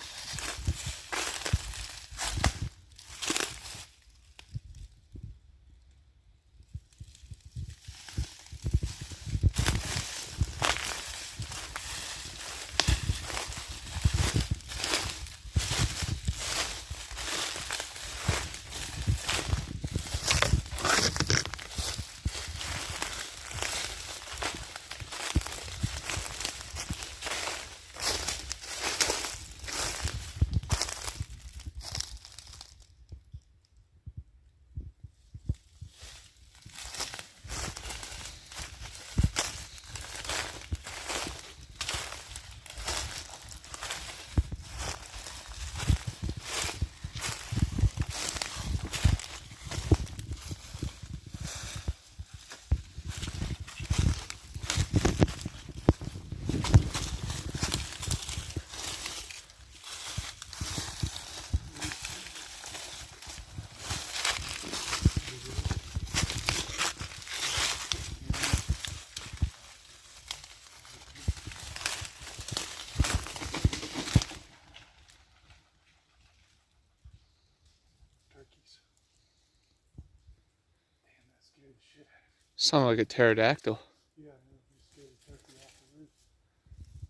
Sound like a pterodactyl. Yeah, you scared the turkey off the roof.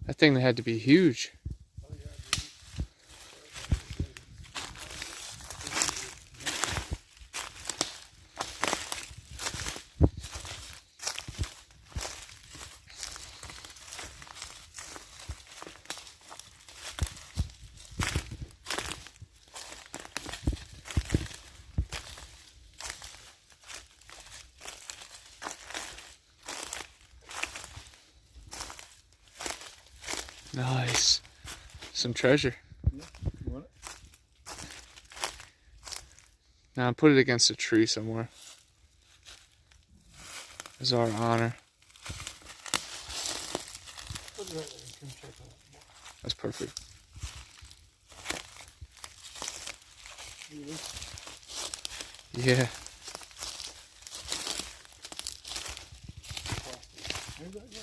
That thing had to be huge. Oh yeah, Nice. Some treasure. yeah. You want it? Now put it against a tree somewhere. As our honor. Put it right there and come check on it. That's perfect. Yeah. Here's that, yeah.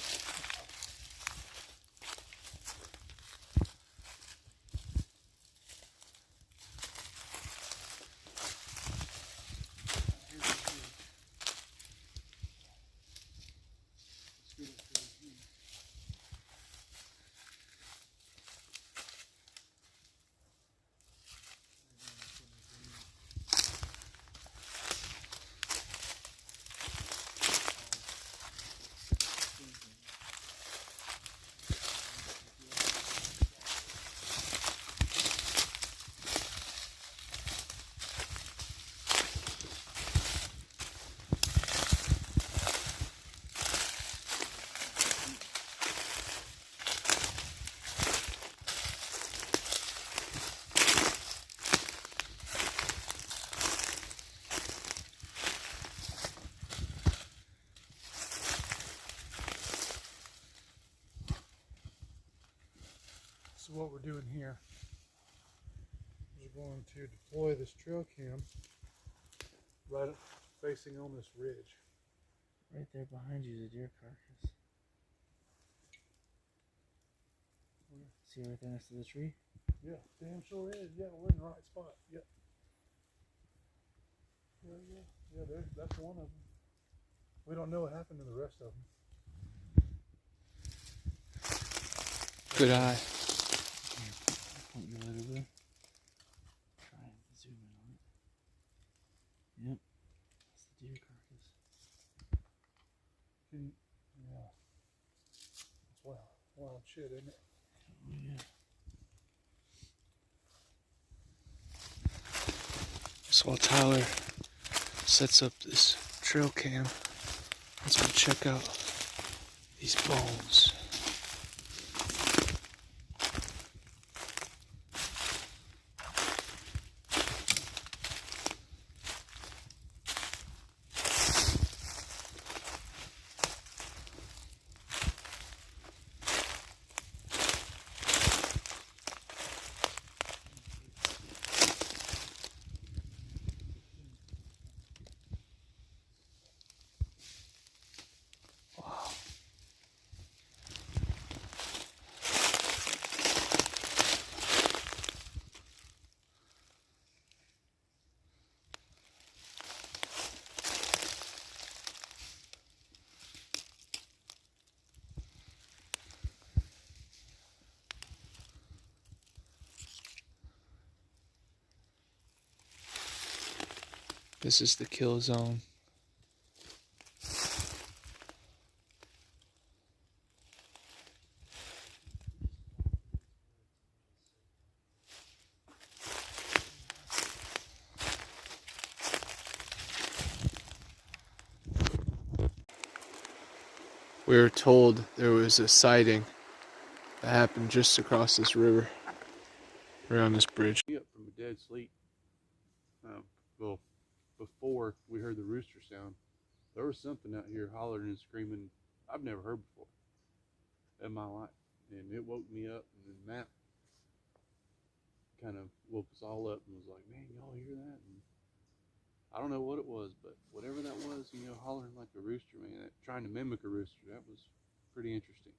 So what we're doing here is we're going to deploy this trail cam right facing on this ridge. Right there behind you is a deer carcass. See right there next to the tree? Yeah, damn sure is. Yeah, we're in the right spot. Yep. Yeah, that's one of them. We don't know what happened to the rest of them. Good eye. Point your light over there. Try and zoom in on it. Yep. That's the deer carcass. Yeah. That's wild shit, isn't it? Oh, yeah. So while Tyler sets up this trail cam, let's go check out these bones. This is the kill zone. We were told there was a sighting that happened just across this river, right on this bridge. Up from a dead sleep. Well, before we heard the rooster sound, there was something out here hollering and screaming I've never heard before in my life, and it woke me up. And then Matt kind of woke us all up and was like, "Man, y'all hear that?" And I don't know what it was, but whatever that was, hollering like a rooster, man, trying to mimic a rooster, that was pretty interesting.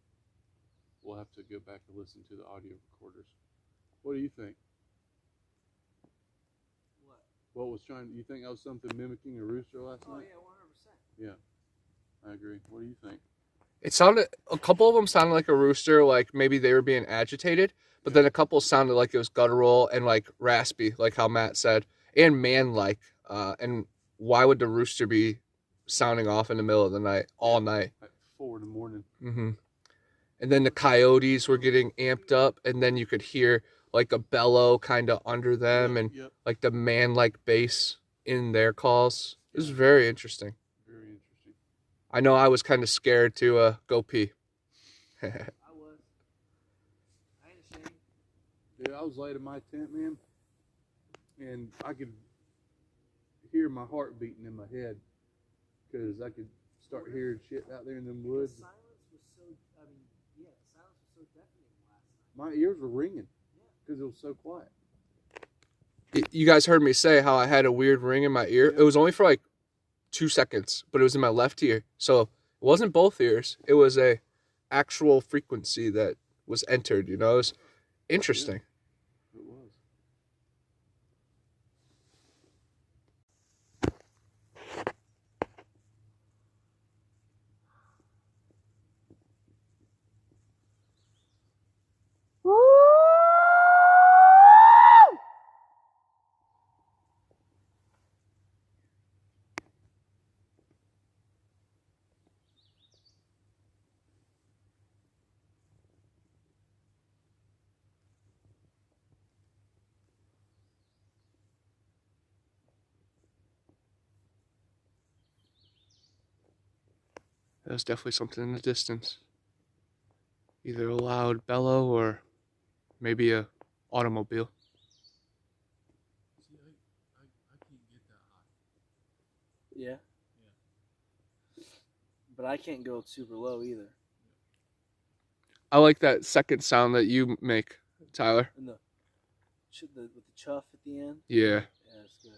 We'll have to go back and listen to the audio recorders. What do you think? What was you think that was something mimicking a rooster last night? Oh, yeah, 100%. Yeah, I agree. What do you think? It sounded, a couple of them sounded like a rooster, like maybe they were being agitated, but then a couple sounded like it was guttural and like raspy, like how Matt said, and man-like. And why would the rooster be sounding off in the middle of the night, all night? At 4 in the morning. Mm-hmm. And then the coyotes were getting amped up, and then you could hear like a bellow kind of under them, and like the man-like bass in their calls. It was very interesting. Very interesting. I know I was kind of scared to go pee. I was. I ain't ashamed. Dude, I was laid in my tent, man, and I could hear my heart beating in my head because I could start hearing shit out there in them woods. The silence was so, the silence was so deafening last night. My ears were ringing because it was so quiet. You guys heard me say how I had a weird ring in my ear. Yeah. It was only for like 2 seconds, but it was in my left ear. So it wasn't both ears. It was a actual frequency that was entered, It was interesting. It was. There was definitely something in the distance. Either a loud bellow or maybe a automobile. See, I can't get that high. Yeah. But I can't go super low either. I like that second sound that you make, Tyler. And with the chuff at the end. Yeah. Yeah, it's good.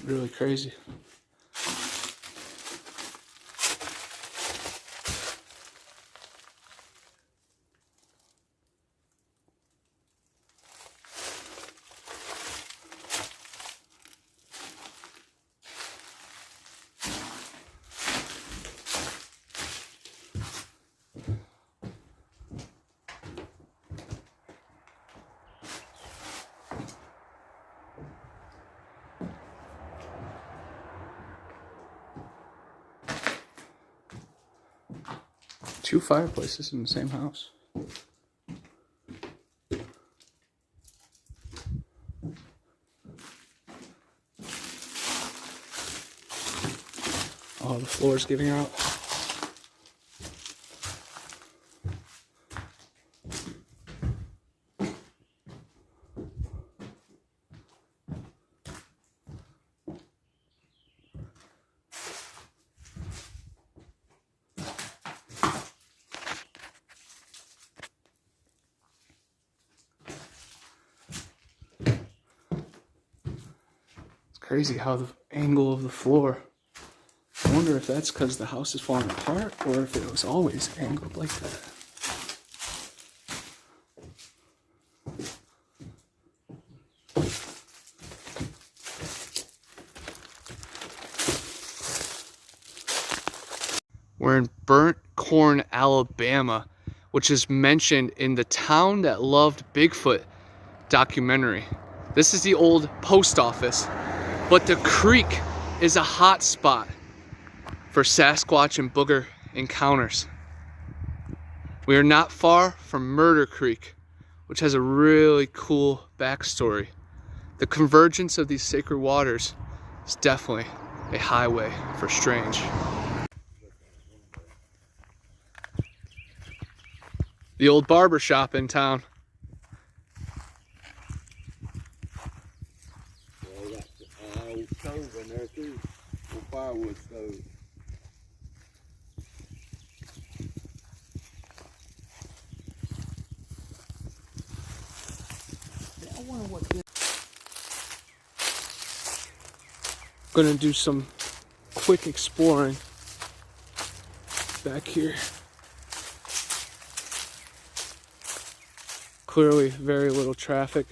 Really crazy. Two fireplaces in the same house. Oh, the floor's giving out. Crazy how the angle of the floor. I wonder if that's because the house is falling apart or if it was always angled like that. We're in Burnt Corn, Alabama, which is mentioned in the Town That Loved Bigfoot documentary. This is the old post office. But the creek is a hot spot for Sasquatch and Booger encounters. We are not far from Murder Creek, which has a really cool backstory. The convergence of these sacred waters is definitely a highway for strange. The old barber shop in town. Stove in there too, or firewood stove. I wonder what this. Gonna do some quick exploring back here. Clearly very little traffic.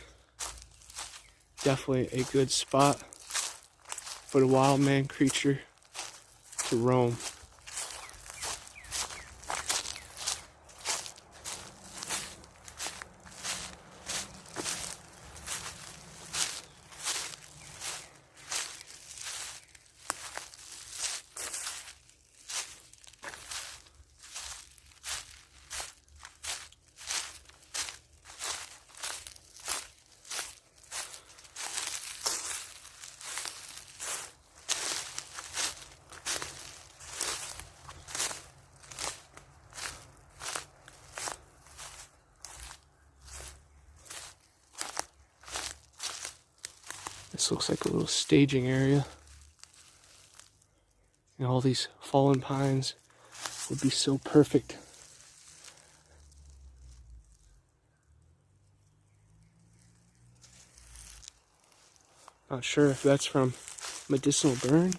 Definitely a good spot for the wild man creature to roam. This looks like a little staging area. And all these fallen pines would be so perfect. Not sure if that's from medicinal burn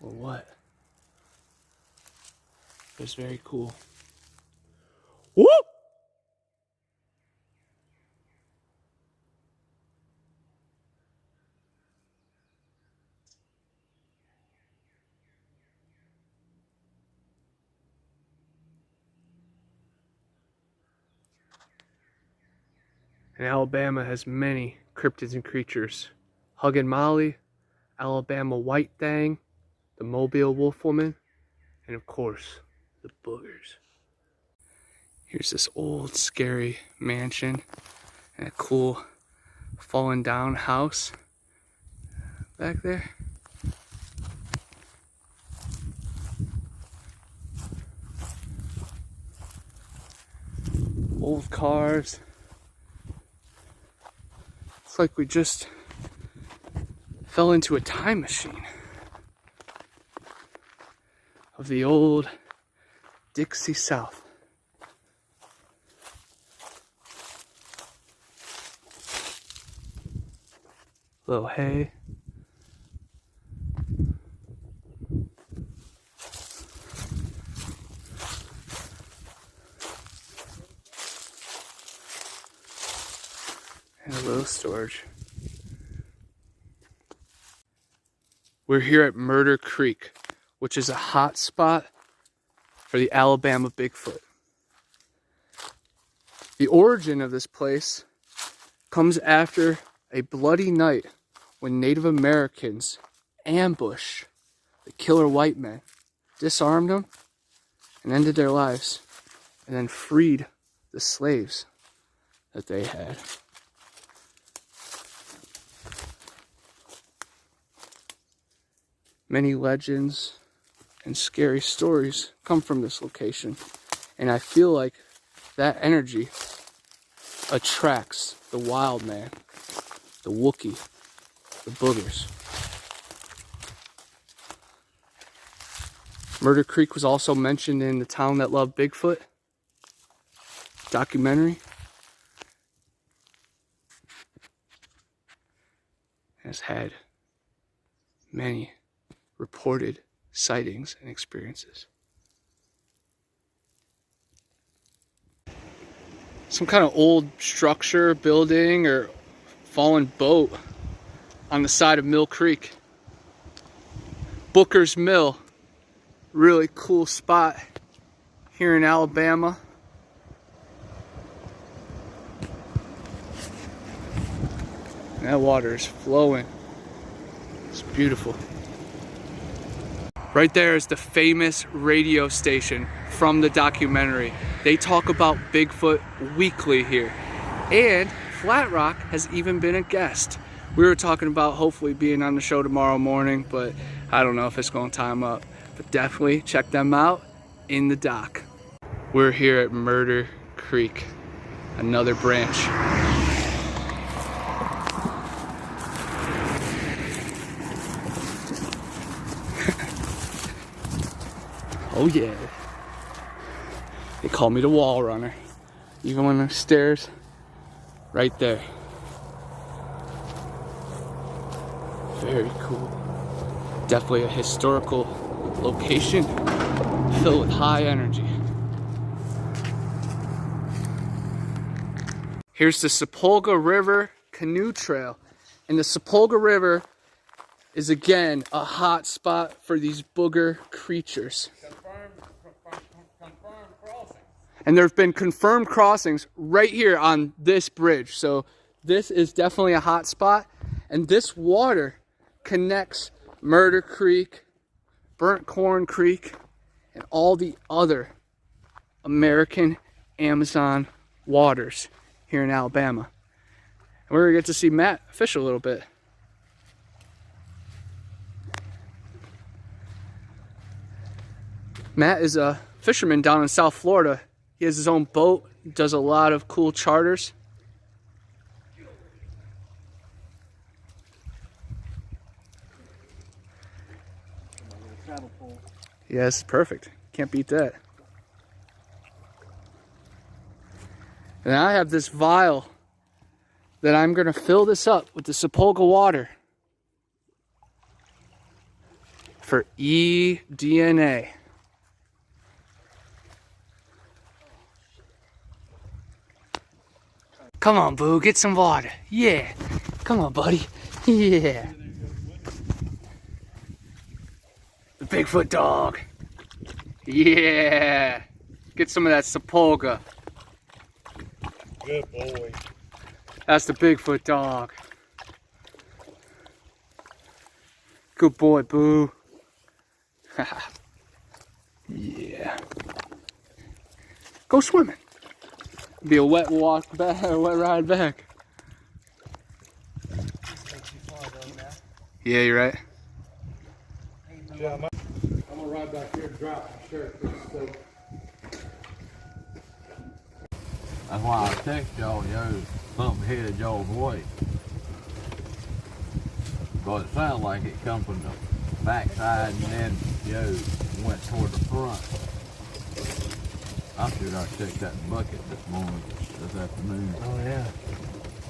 or what. But it's very cool. Whoop! And Alabama has many cryptids and creatures. Huggin' Molly, Alabama White Thang, the Mobile Wolf Woman, and of course, the Boogers. Here's this old, scary mansion and a cool fallen down house back there. Old cars. It's like we just fell into a time machine of the old Dixie South. Little hay. And a little storage. We're here at Murder Creek, which is a hot spot for the Alabama Bigfoot. The origin of this place comes after a bloody night when Native Americans ambushed the killer white men, disarmed them, and ended their lives, and then freed the slaves that they had. Many legends and scary stories come from this location, and I feel like that energy attracts the wild man, the Wookiee, the Boogers. Murder Creek was also mentioned in The Town That Loved Bigfoot documentary. Has had many reported sightings and experiences. Some kind of old structure, building, or fallen boat on the side of Mill Creek. Boogers Mill, really cool spot here in Alabama. And that water is flowing. It's beautiful. Right there is the famous radio station from the documentary. They talk about Bigfoot weekly here. And Flatrock has even been a guest. We were talking about hopefully being on the show tomorrow morning, but I don't know if it's going to time up. But definitely check them out in the dock. We're here at Murder Creek, another branch. Oh yeah. They call me the wall runner. Even when the stairs right there. Very cool. Definitely a historical location filled with high energy. Here's the Sepulga River Canoe Trail. And the Sepulga River is again a hot spot for these booger creatures. Confirmed crossing. And there have been confirmed crossings right here on this bridge. So this is definitely a hot spot. And this water connects Murder Creek, Burnt Corn Creek, and all the other American Amazon waters here in Alabama. And we're gonna get to see Matt fish a little bit. Matt is a fisherman down in South Florida. He has his own boat, does a lot of cool charters. Travel pole. Yes, perfect. Can't beat that. And I have this vial that I'm going to fill this up with the Sepulga water for eDNA. Come on, Boo, get some water. Yeah. Come on, buddy. Yeah. The Bigfoot dog. Yeah. Get some of that Sepulga. Good boy. That's the Bigfoot dog. Good boy, Boo. Yeah. Go swimming. Be a wet walk back, a wet ride back. Yeah, you're right. Yeah, I'm gonna ride back here and drop my shirt. So. That's why I text y'all, something headed y'all's way. But it sounded like it come from the backside and then, went toward the front. I should have checked that bucket this afternoon. Oh yeah.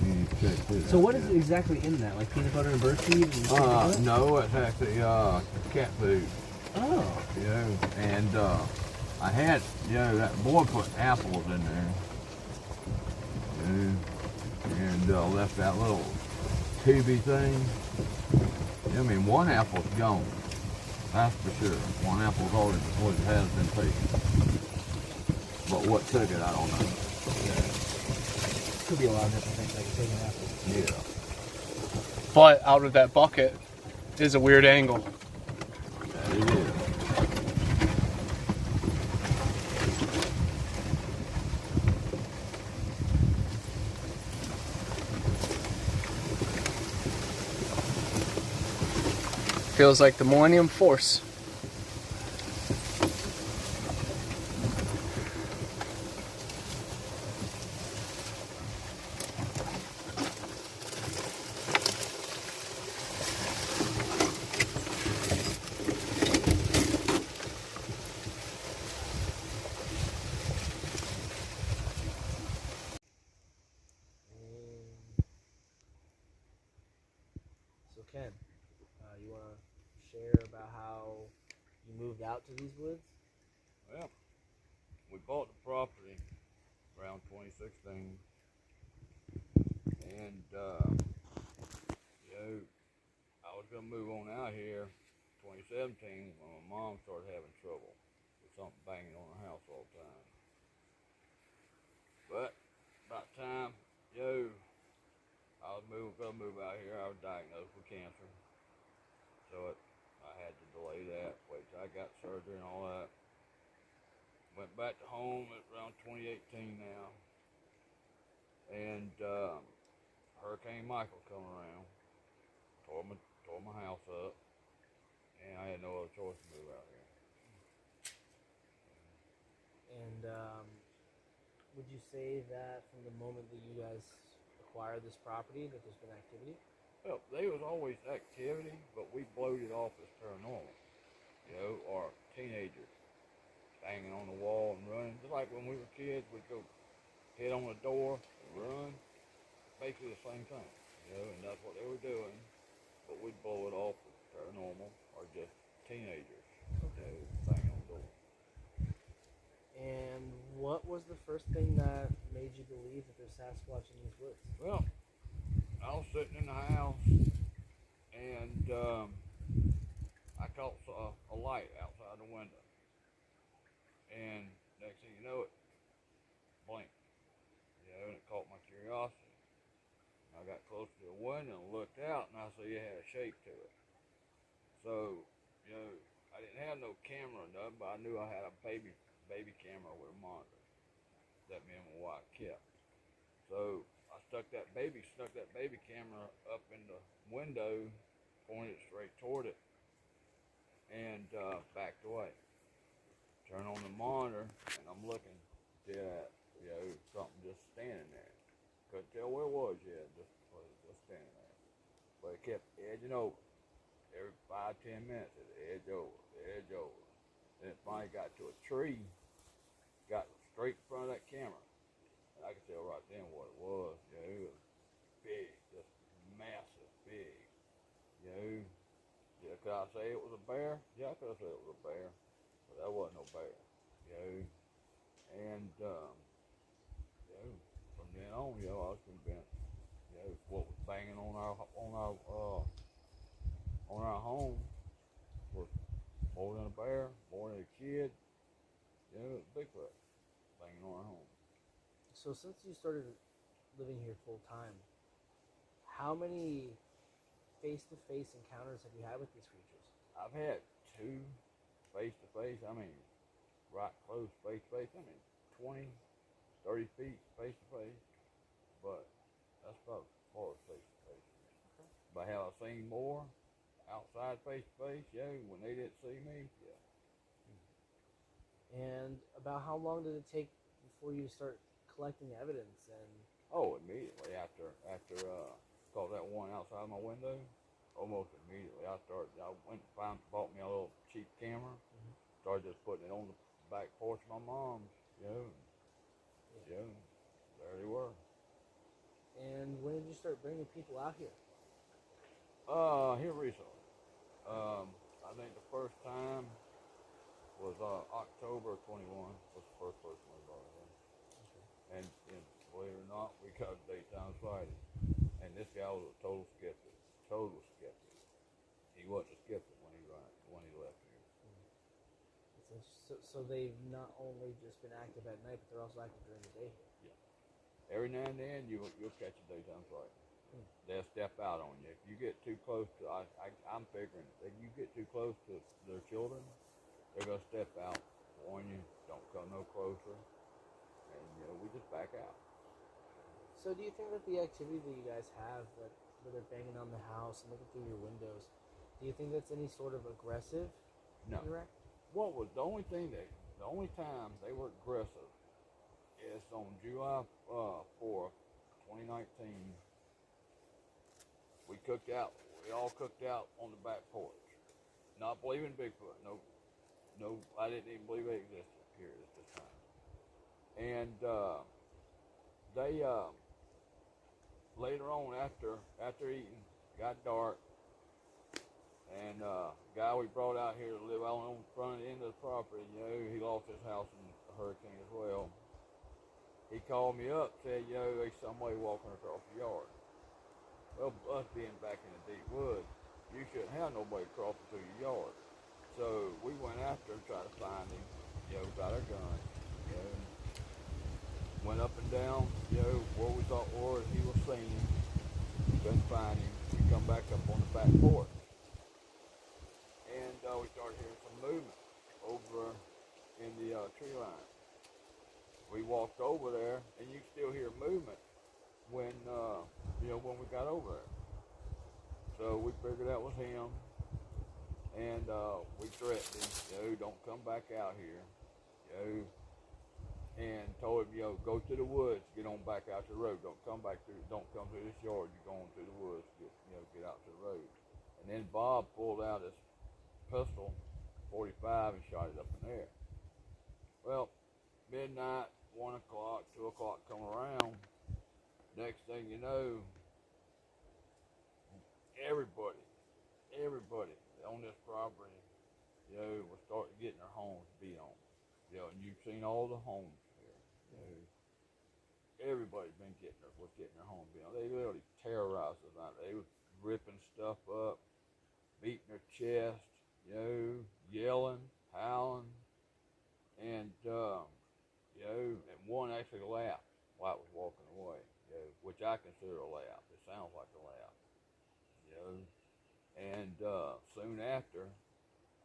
You check this So out, what is yeah. exactly in that? Like peanut butter and birdseed? And stuff like that? No, it's actually cat food. Oh. You know, and I had, you know, that boy put apples in there. You know, and left that little tubey thing. I mean, one apple's gone. That's for sure. One apple's already has been taken. But what took it, I don't know. Could be a lot of different things like taking apples. Yeah, But out of that bucket is a weird angle. that it is. Feels like the Millennium Force. So Ken, you want to share about how you moved out to these woods? Well, we bought the property around 2016, and you know, I was gonna move on out here 2017 when my mom started having trouble with something banging on her house all the time. But about time, I was gonna move out here. I was diagnosed with cancer, so I had to delay that. Wait till I got surgery and all that. Went back to home at around 2018 now, and Hurricane Michael come around, tore my house up, and I had no other choice to move out here. And would you say that from the moment that you guys acquired this property that there's been activity? Well, there was always activity, but we blowed it off as paranormal, or teenagers banging on the wall and running. Just like when we were kids, we'd go hit on the door and run. Basically the same thing, and that's what they were doing. But we'd blow it off as paranormal or just teenagers, banging on the door. And what was the first thing that made you believe that there's Sasquatch in these woods? Well, I was sitting in the house and I caught a light outside the window. And next thing you know, it blinked, and it caught my curiosity. I got close to the window and looked out, and I saw it had a shape to it. So, I didn't have no camera or nothing, but I knew I had a baby camera with a monitor that me and my wife kept. So I stuck that baby camera up in the window, pointed it straight toward it, and backed away. Turn on the monitor, and I'm looking dead at, something just standing there. Couldn't tell where it was yet, just standing there. But it kept edging over. Every 5-10 minutes, it edge over. Then it finally got to a tree, got straight in front of that camera. And I could tell right then what it was. It was big, just massive big. Could I say it was a bear? Yeah, I could have said it was a bear. But that wasn't no bear, and from then on, I was convinced, what was banging on our home was more than a bear, more than a kid, it was Bigfoot banging on our home. So since you started living here full time, how many face-to-face encounters have you had with these creatures? I've had 2 face-to-face, right close face-to-face, 20, 30 feet face-to-face, but that's about as far as face-to-face. Okay. But have I seen more outside face-to-face? Yeah, when they didn't see me, yeah. And about how long did it take before you start collecting evidence? And Immediately after caught that one outside my window, almost immediately I went and bought me a little cheap camera, started just putting it on the back porch of my mom's, there they were. And when did you start bringing people out here? Here recently. I think the first time was October 21 was the first person we brought in. And believe it or not, we got daytime sighting. And this guy was a total skeptic. Total skeptic. He wasn't a skeptic when he left here. So they've not only just been active at night, but they're also active during the day here. Yeah. Every now and then you'll catch a daytime sighting. They'll step out on you. If you get too close to, I'm figuring, if you get too close to their children, they're going to step out, warn you, don't come no closer, and we just back out. So do you think that the activity that you guys have, that where they're banging on the house and looking through your windows, do you think that's any sort of aggressive? No. Direct? The only time they were aggressive is on July 4th, 2019. We all cooked out on the back porch. Not believing Bigfoot. No, I didn't even believe it existed here at this time. And they later on after eating, got dark, and guy we brought out here to live out on the front end of the property, he lost his house in a hurricane as well. He called me up, said, there's somebody walking across the yard. Well, us being back in the deep woods, you shouldn't have nobody crossing through your yard. So we went after him, tried to find him, got our gun, went up and down, where we thought he was seen, couldn't find him. We come back up on the back porch. And we started hearing some movement over in the tree line. We walked over there, and you can still hear movement when we got over there. So we figured that was him, and we threatened him, don't come back out here, and told him, go to the woods, get on back out to the road, don't come through this yard, you're going through the woods, get out to the road. And then Bob pulled out his pistol, 45, and shot it up in the air. Well, midnight, 1 o'clock, 2 o'clock come around. Next thing you know, everybody on this property, was starting getting their homes beat on. And you've seen all the homes here. Everybody's was getting their homes beat on. They literally terrorized us out. They was ripping stuff up, beating their chest, yelling, howling, and and one actually laughed while it was walking away, which I consider a laugh. It sounds like a laugh, and soon after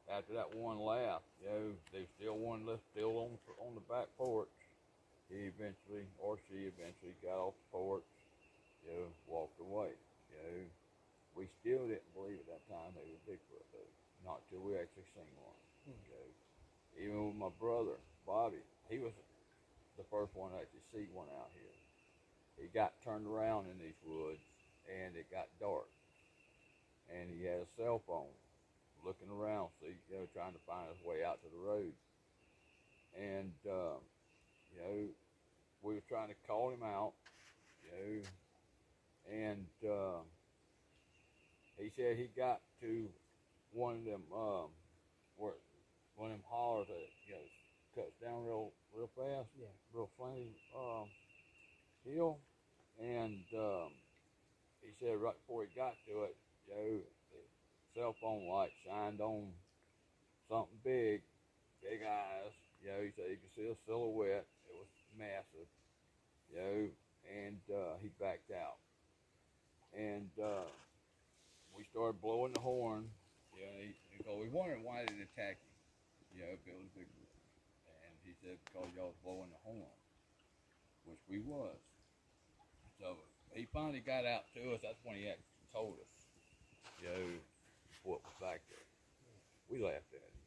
that one laugh, there's still one left still on the back porch. She eventually got off the porch, walked away. We still didn't believe at that time they were Bigfoot, though. Not till we actually seen one. Even with my brother, Bobby, he was the first one to actually see one out here. He got turned around in these woods, and it got dark. And he had a cell phone, looking around, trying to find his way out to the road. And, we were trying to call him out, and he said he got to one of them, one of them hollers that, cuts down real fast, real funny hill. And he said right before he got to it, the cell phone light shined on something big eyes. He said you could see a silhouette. It was massive, and he backed out. And we started blowing the horn. We wondered why they didn't attack him. If it was big. And he said because y'all was blowing the horn, which we was. So he finally got out to us. That's when he actually told us, what was back there. We laughed at him.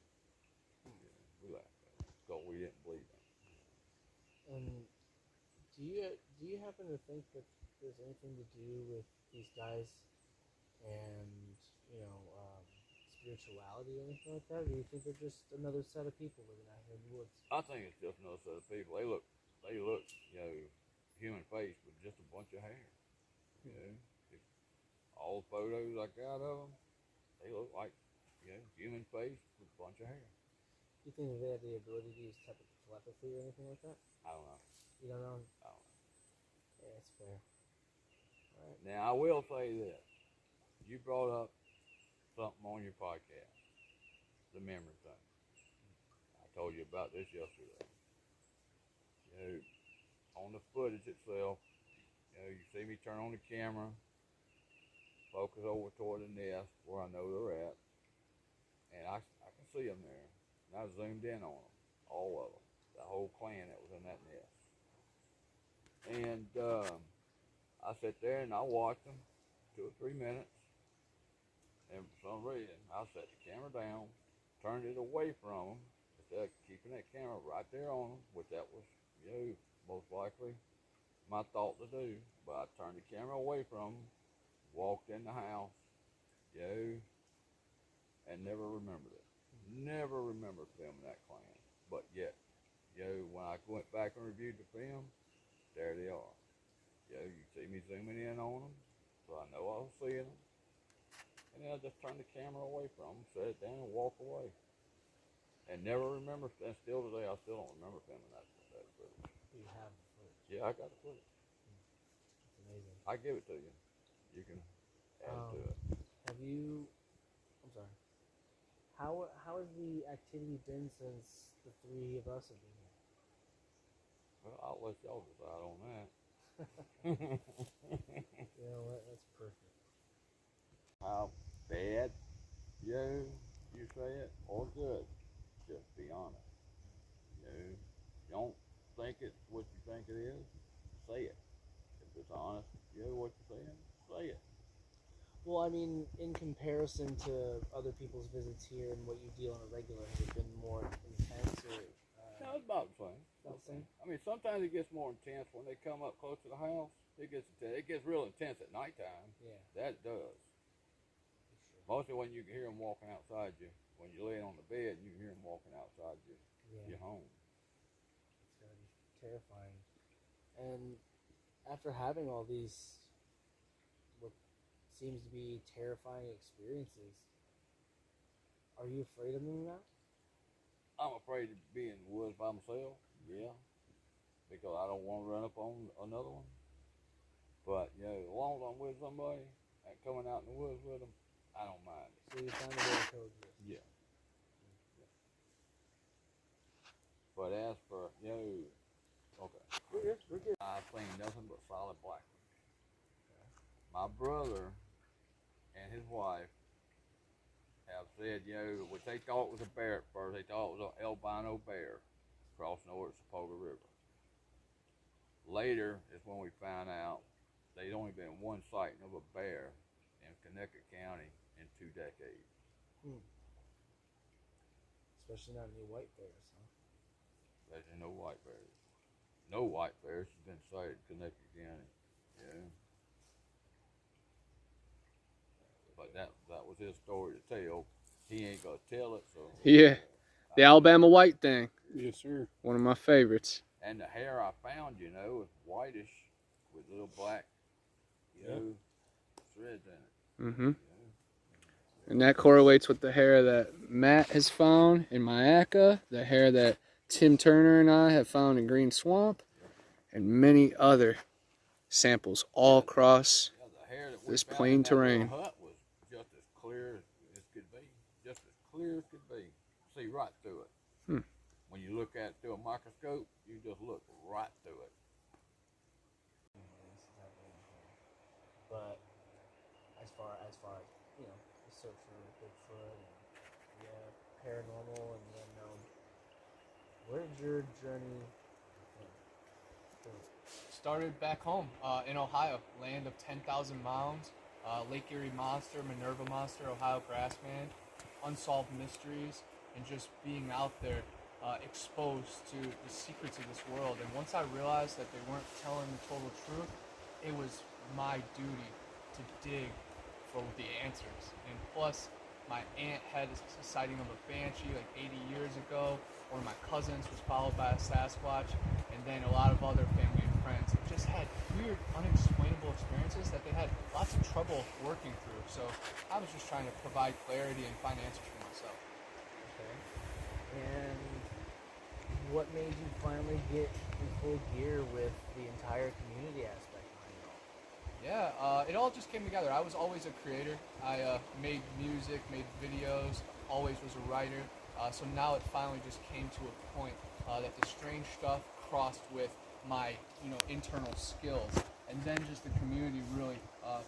We laughed at him because we didn't believe him. And do you happen to think that there's anything to do with these guys and spirituality or anything like that? Or do you think they're just another set of people living out here in the woods? I think it's just another set of people. They look, human face with just a bunch of hair. photos I got of them, they look like, human face with a bunch of hair. Do you think that they have the ability to use telepathy or anything like that? I don't know. You don't know? I don't know. Yeah, that's fair. Alright. Now, I will say this. You brought up something on your podcast, the memory thing. I told you about this yesterday. On the footage itself, you see me turn on the camera, focus over toward the nest where I know they're at, and I can see them there. And I zoomed in on them, all of them, the whole clan that was in that nest. And I sit there and I watched them 2 or 3 minutes, and for some reason I set the camera down, turned it away from them, instead of keeping that camera right there on them, which that was, most likely my thought to do. But I turned the camera away from them, walked in the house, and never remembered it. Never remembered filming that clan. But yet, when I went back and reviewed the film, there they are. You see me zooming in on them, so I know I was seeing them. And then I just turned the camera away from them, set it down, and walk away. And never remember, and still today, I still don't remember filming that footage. You have the footage. Yeah, I got the footage. That's amazing. I give it to you. You can add to it. Have you? I'm sorry. How has the activity been since the 3 of us have been here? Well, I'll let y'all decide on that. You know what? That's perfect. How bad, you say it, or good? Just be honest. Don't think it's what you think it is. Say it. If it's honest, what you're saying, say it. Well, I mean, in comparison to other people's visits here and what you deal on a regular, has it been more intense or? No, it's about the same. About the same? I mean, sometimes it gets more intense when they come up close to the house. It gets real intense at nighttime. Yeah. That does. Sure. Mostly when you can hear them walking outside you. When you're laying on the bed, you can hear them walking outside your home. It's gotta be terrifying. And after having all these, what seems to be terrifying experiences, are you afraid of them now? I'm afraid to be in the woods by myself, because I don't want to run up on another one. But, as long as I'm with somebody and coming out in the woods with them, I don't mind it. So you found a way to coexist? Yeah. But as for, okay. We're good. I've seen nothing but solid black ones. Okay. My brother and his wife have said, what they thought was a bear at first, they thought it was an albino bear crossing over the Sapoga River. Later is when we found out they'd only been one sighting of a bear in Connecticut County in 2 decades. Especially not any white bears, huh? There's no white bears. No white bears have been sighted in Connecticut County. But that was his story to tell. He ain't gonna tell it, so. Yeah, the Alabama white thing. Yes, sir. One of my favorites. And the hair I found, is whitish with little black, threads in it. Mm-hmm. And that correlates with the hair that Matt has found in Mayaca, the hair that Tim Turner and I have found in Green Swamp, and many other samples all across The hair that we this found plain in that little terrain. hut was just as clear as could be. Just as clear as could be. See right through it. When you look at it through a microscope, you just look right through it. But as far as the search for Bigfoot and paranormal and the unknown, where did your journey begin? Started back home in Ohio, land of 10,000 mounds, Lake Erie Monster, Minerva Monster, Ohio Grassman, unsolved mysteries, and just being out there exposed to the secrets of this world. And once I realized that they weren't telling the total truth, it was my duty to dig for the answers. And plus, my aunt had a sighting of a banshee like 80 years ago. One of my cousins was followed by a Sasquatch, and then a lot of other family and friends just had weird, unexplainable experiences that they had lots of trouble working through. So I was just trying to provide clarity and find answers for myself. Okay. And what made you finally get in full gear with the entire community aspect behind it all? Yeah, it all just came together. I was always a creator. I made music, made videos, always was a writer. So now it finally just came to a point that the strange stuff crossed with my, internal skills. And then just the community really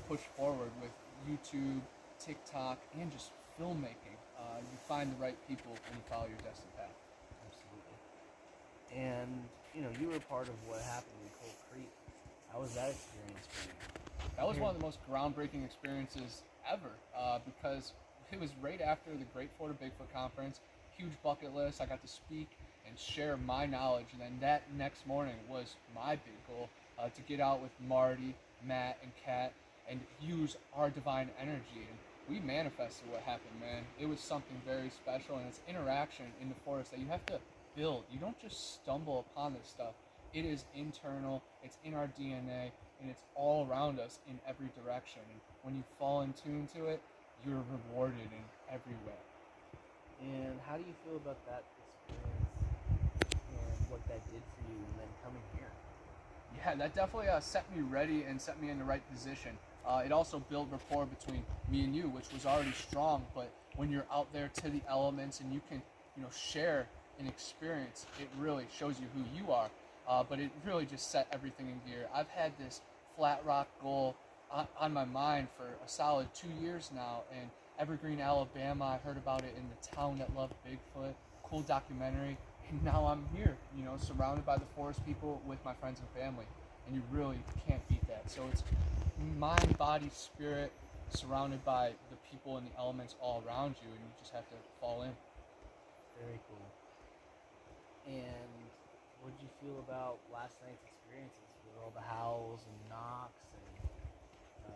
pushed forward with YouTube, TikTok, and just filmmaking. You find the right people and you follow your destined path. Absolutely. And, you were part of what happened in Cold Creek. How was that experience for you? That was one of the most groundbreaking experiences ever because it was right after the Great Florida Bigfoot Conference. Huge bucket list. I got to speak and share my knowledge, and then that next morning was my big goal to get out with Marty, Matt, and Kat and use our divine energy. And we manifested what happened, man. It was something very special, and it's interaction in the forest that you have to build. You don't just stumble upon this stuff. It is internal, it's in our DNA, and it's all around us in every direction. And when you fall in tune to it, you're rewarded in every way. And how do you feel about that experience and what that did for you and then coming here? Yeah, that definitely set me ready and set me in the right position. It also built rapport between me and you, which was already strong, but when you're out there to the elements and you can, share an experience, it really shows you who you are. But it really just set everything in gear. I've had this Flatrock goal on my mind for a solid 2 years now, and Evergreen, Alabama, I heard about it in the town that loved Bigfoot, cool documentary, and now I'm here, surrounded by the forest people with my friends and family, and you really can't beat that. So it's mind, body, spirit, surrounded by the people and the elements all around you, and you just have to fall in. Very cool. And what did you feel about last night's experiences with all the howls and knocks and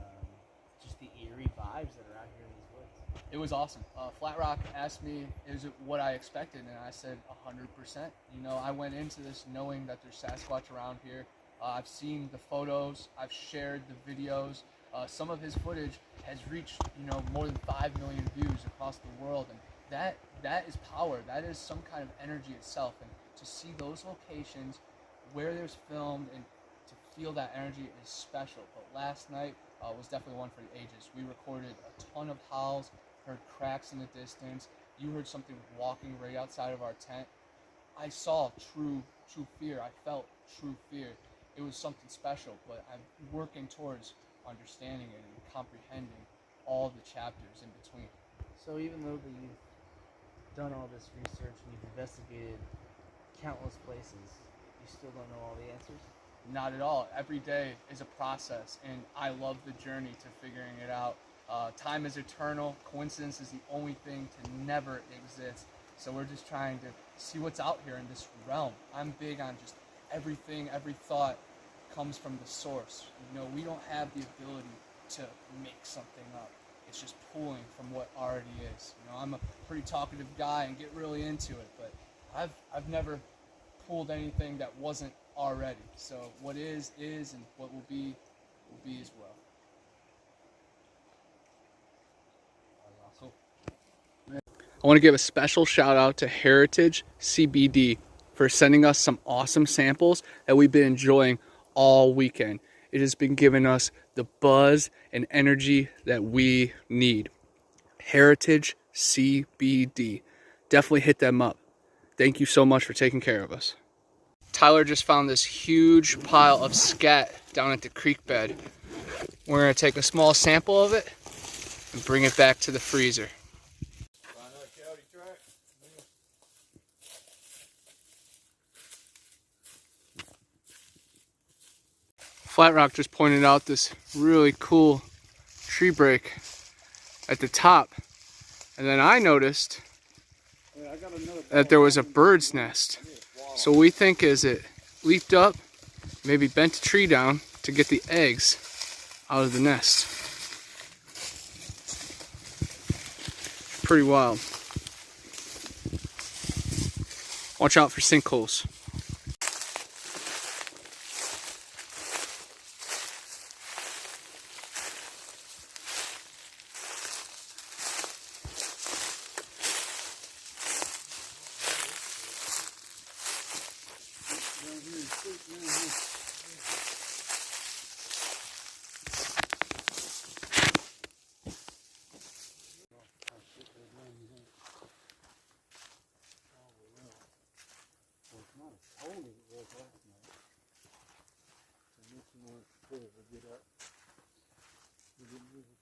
just the eerie vibes that are out here in these woods? It was awesome. Flatrock asked me, is it what I expected? And I said 100%. I went into this knowing that there's Sasquatch around here. I've seen the photos. I've shared the videos. Some of his footage has reached, more than 5 million views across the world. And that is power. That is some kind of energy itself. And to see those locations where there's filmed and to feel that energy is special. But last night was definitely one for the ages. We recorded a ton of howls, heard cracks in the distance. You heard something walking right outside of our tent. I saw true fear. I felt true fear. It was something special, but I'm working towards understanding it and comprehending all the chapters in between. So even though that you've done all this research and you've investigated countless places, you still don't know all the answers? Not at all. Every day is a process, and I love the journey to figuring it out. Time is eternal. Coincidence is the only thing to never exist. So we're just trying to see what's out here in this realm. I'm big on just everything, every thought comes from the source. We don't have the ability to make something up. It's just pulling from what already is. I'm a pretty talkative guy and get really into it, but I've never pulled anything that wasn't already. So what is, and what will be as well. Cool. I want to give a special shout out to Heritage CBD for sending us some awesome samples that we've been enjoying all weekend. It has been giving us the buzz and energy that we need. Heritage CBD. Definitely hit them up. Thank you so much for taking care of us. Tyler just found this huge pile of scat down at the creek bed. We're going to take a small sample of it and bring it back to the freezer. Flatrock just pointed out this really cool tree break at the top. And then I noticed that there was a bird's nest. So we think as it leaped up, maybe bent a tree down to get the eggs out of the nest. Pretty wild. Watch out for sinkholes. before we get up. We get moving.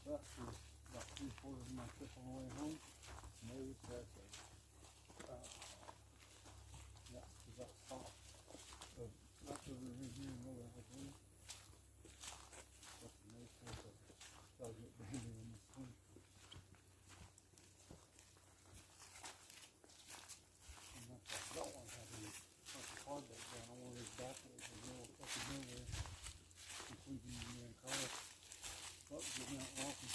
That was about 3/4 of my trip on the way home. No espresso. Yeah, because that's hot. So that's over here and over at home. That's no espresso. So I'll get behind in this thing. And that's why I don't want to have any fucking hard back down. I want his back legs to go up and nowhere. I'm sleeping in the car. But getting out walking.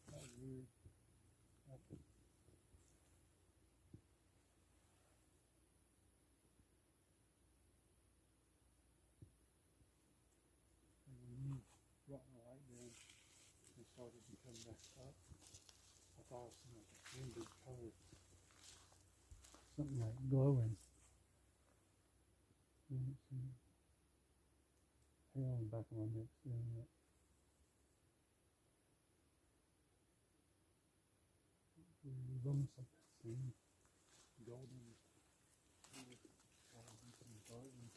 That was weird. And when you brought my light down and started to come back up, I thought it was like an amber color. Something like glowing. Hair on the back of my neck doing it. It was almost like that same golden garden.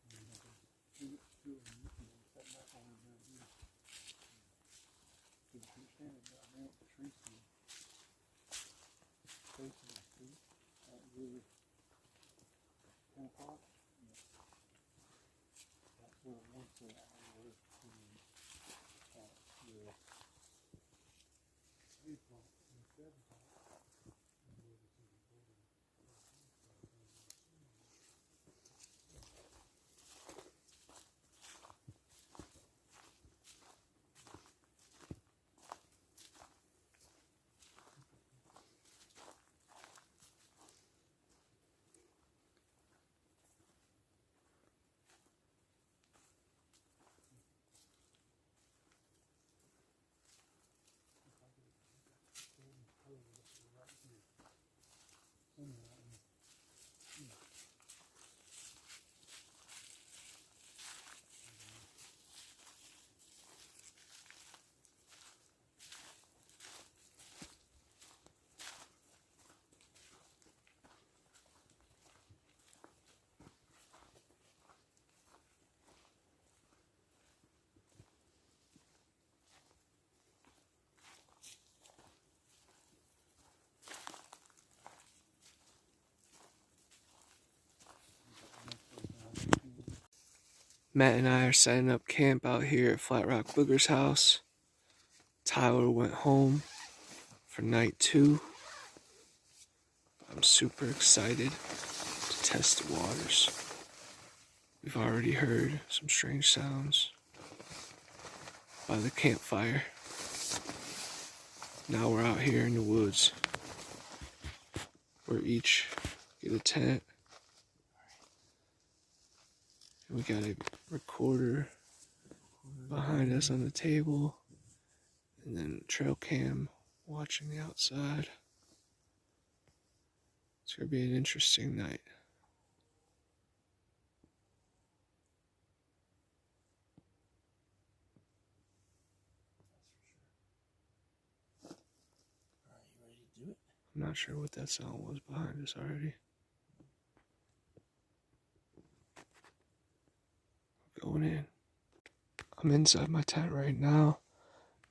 And I could two of them and sat back on them down here. Because you can't stand it down there with the tree stand. Facing the street. That was really 10 o'clock. That's where it was at. The 8 o'clock and 7 o'clock. Matt and I are setting up camp out here at Flatrock Boogers' house. Tyler went home for night 2. I'm super excited to test the waters. We've already heard some strange sounds by the campfire. Now we're out here in the woods. We're each get a tent. We got a recorder behind us on the table, and then trail cam watching the outside. It's gonna be an interesting night. Are you ready to do it? I'm not sure what that sound was behind us already. Going in. I'm inside my tent right now.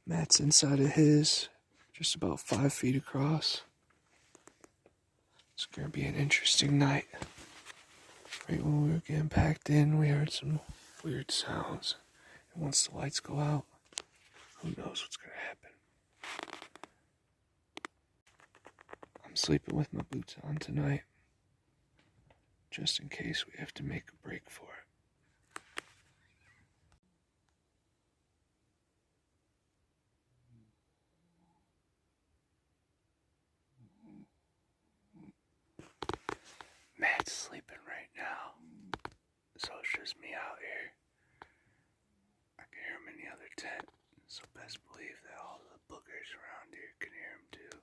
Matt's inside of his, just about 5 feet across. It's gonna be an interesting night. Right when we were getting packed in, we heard some weird sounds. And once the lights go out, who knows what's gonna happen. I'm sleeping with my boots on tonight, just in case we have to make a break for it. Matt's sleeping right now, so it's just me out here. I can hear him in the other tent, so best believe that all the boogers around here can hear him too.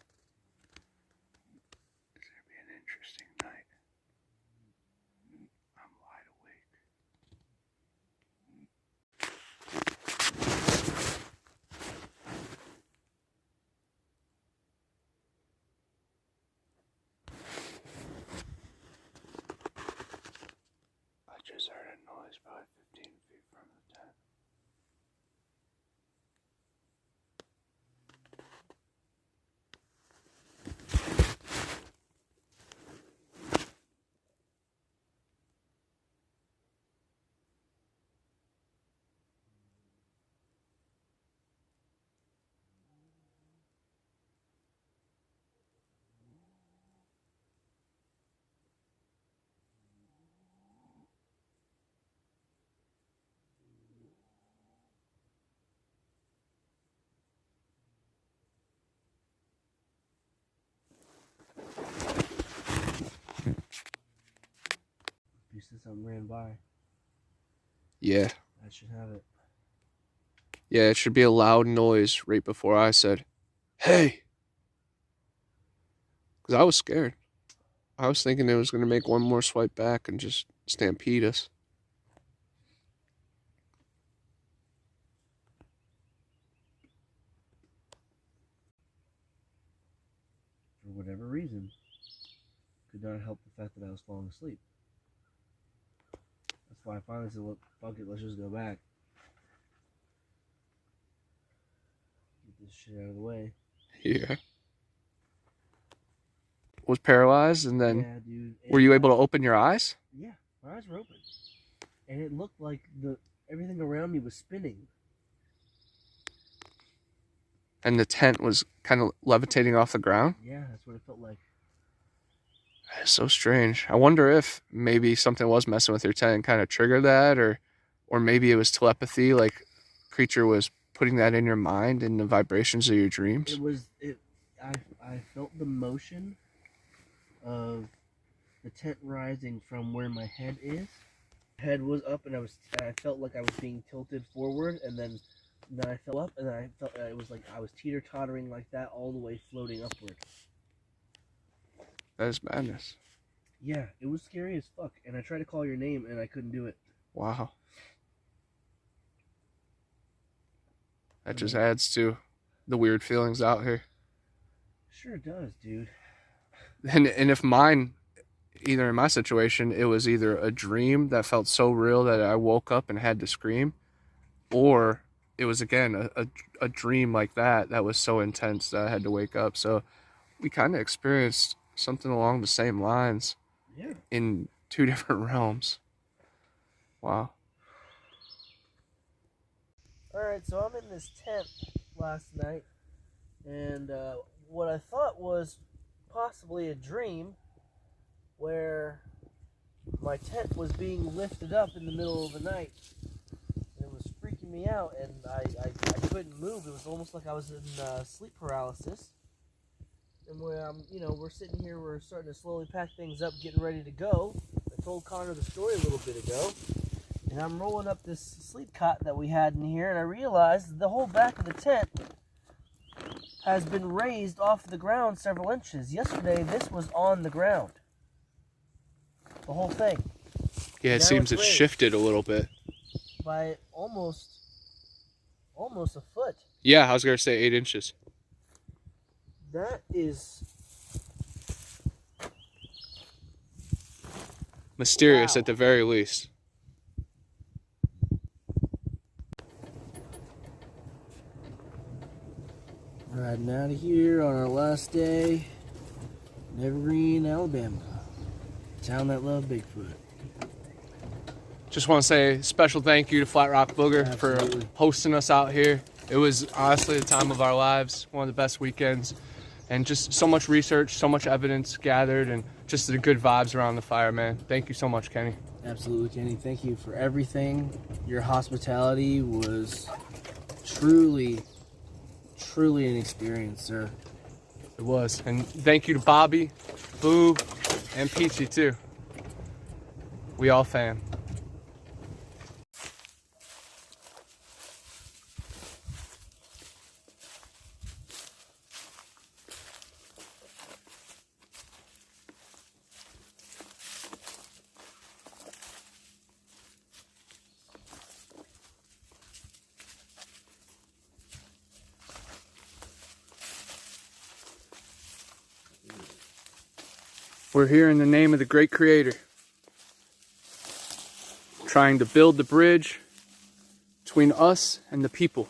It's gonna be an interesting night. I'm wide awake. I just heard a noise probably 15 feet from the tent. You said something ran by. Yeah. I should have it. Yeah, it should be a loud noise right before I said, "Hey!" Because I was scared. I was thinking it was going to make one more swipe back and just stampede us. For whatever reason, could not help the fact that I was falling asleep. That's why I finally said, "Look, fuck it, let's just go back. Get this shit out of the way." Yeah. Was paralyzed, and then Yeah, dude. were you able to open your eyes? Yeah, my eyes were open, and it looked like everything around me was spinning. And the tent was kind of levitating off the ground? Yeah, that's what it felt like. That's so strange. I wonder if maybe something was messing with your tent and kind of triggered that, or maybe it was telepathy, like creature was putting that in your mind and the vibrations of your dreams. I felt the motion of the tent rising from where my head is. Head was up, and I felt like I was being tilted forward, and then I fell up, and I felt it was like I was teeter-tottering like that all the way floating upward. That is madness. Yeah, it was scary as fuck, and I tried to call your name, and I couldn't do it. Wow. That just adds to the weird feelings out here. Sure does, dude. And if mine, either in my situation, it was either a dream that felt so real that I woke up and had to scream, or it was, again, a dream like that was so intense that I had to wake up. So we kind of experienced something along the same lines. Yeah. In two different realms. Wow. Alright, so I'm in this tent last night, and what I thought was possibly a dream where my tent was being lifted up in the middle of the night. It was freaking me out, and I couldn't move. It was almost like I was in sleep paralysis. And we're sitting here, we're starting to slowly pack things up, getting ready to go. I told Connor the story a little bit ago. And I'm rolling up this sleep cot that we had in here, and I realized the whole back of the tent has been raised off the ground several inches. Yesterday, this was on the ground. The whole thing. Yeah, it Now seems it's it's raised shifted a little bit. by almost a foot. Yeah, I was going to say 8 inches. That is Mysterious wow. at the very least. Riding out of here on our last day in Evergreen, Alabama. Town that loved Bigfoot. Just want to say a special thank you to Flatrock Booger Absolutely. for hosting us out here. It was honestly the time of our lives, one of the best weekends, and just so much research, so much evidence gathered, and just the good vibes around the fire, man. Thank you so much, Kenny. Absolutely, Kenny. Thank you for everything. Your hospitality was truly an experience, sir. It was. And thank you to Bobby, Boo, and Peachy, too. We all fam. We're here in the name of the great creator, trying to build the bridge between us and the people.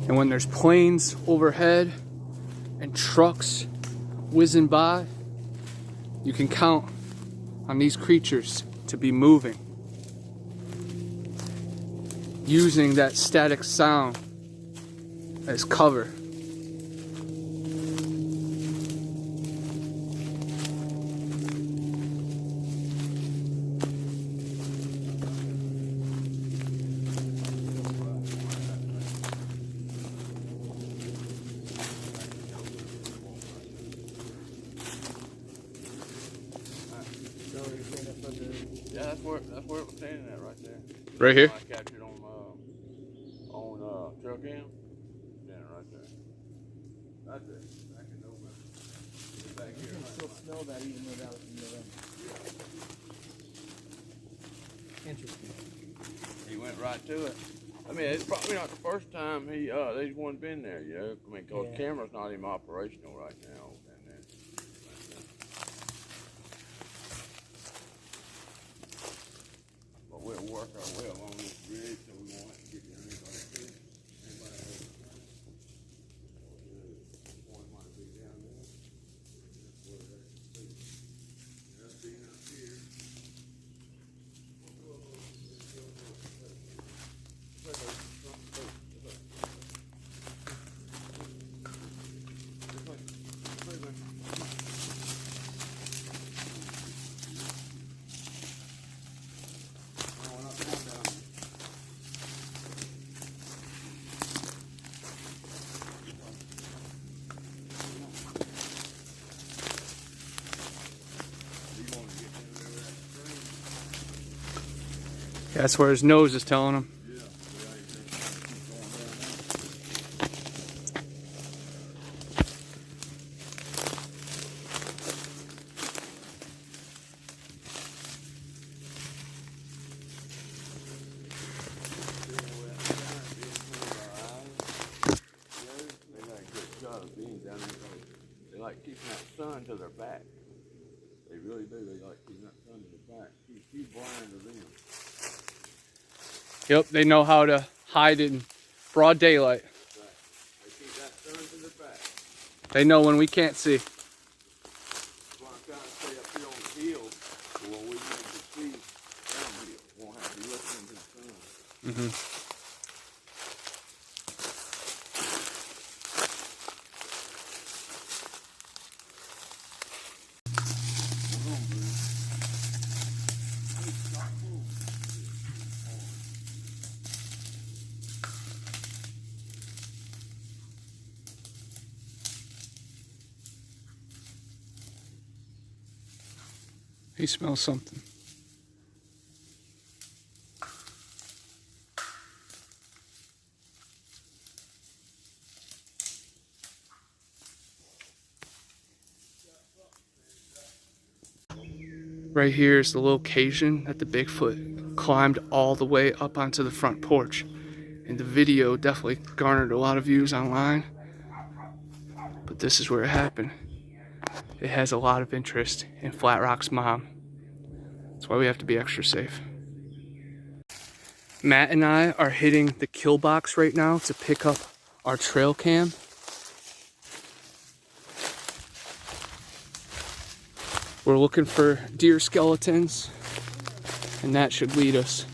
And when there's planes overhead and trucks whizzing by, you can count on these creatures to be moving, using that static sound as cover. Yeah, that's where it was standing at right there. Right here? I captured on trail cam. Standing right there. Right there. Back in November. Back You here. can still smell that even though that was in November. Interesting. He went right to it. I mean, it's probably not the first time they's one been there, you know. I mean, cause the camera's not even operational right now. And then, but we'll work our way along this bridge, so we won't have to get down anybody too. Anybody else? Point might be down there. That's where they can see. That's being up here. That's where his nose is telling him. They like keeping that sun to their back. They really do. They like keeping that sun to their back. Keep blind to them. Yep, they know how to hide in broad daylight. Right. They keep that sun to their back. They know when we can't see. That's why I'm trying to stay up here on the hill, so when we make the see downhill, we won't have to be listening to the sun. He smells something. Right here is the location that the Bigfoot climbed all the way up onto the front porch. And the video definitely garnered a lot of views online. But this is where it happened. It has a lot of interest in Flatrock's mom. That's why we have to be extra safe. Matt and I are hitting the kill box right now to pick up our trail cam. we're looking for deer skeletons, and that should lead us.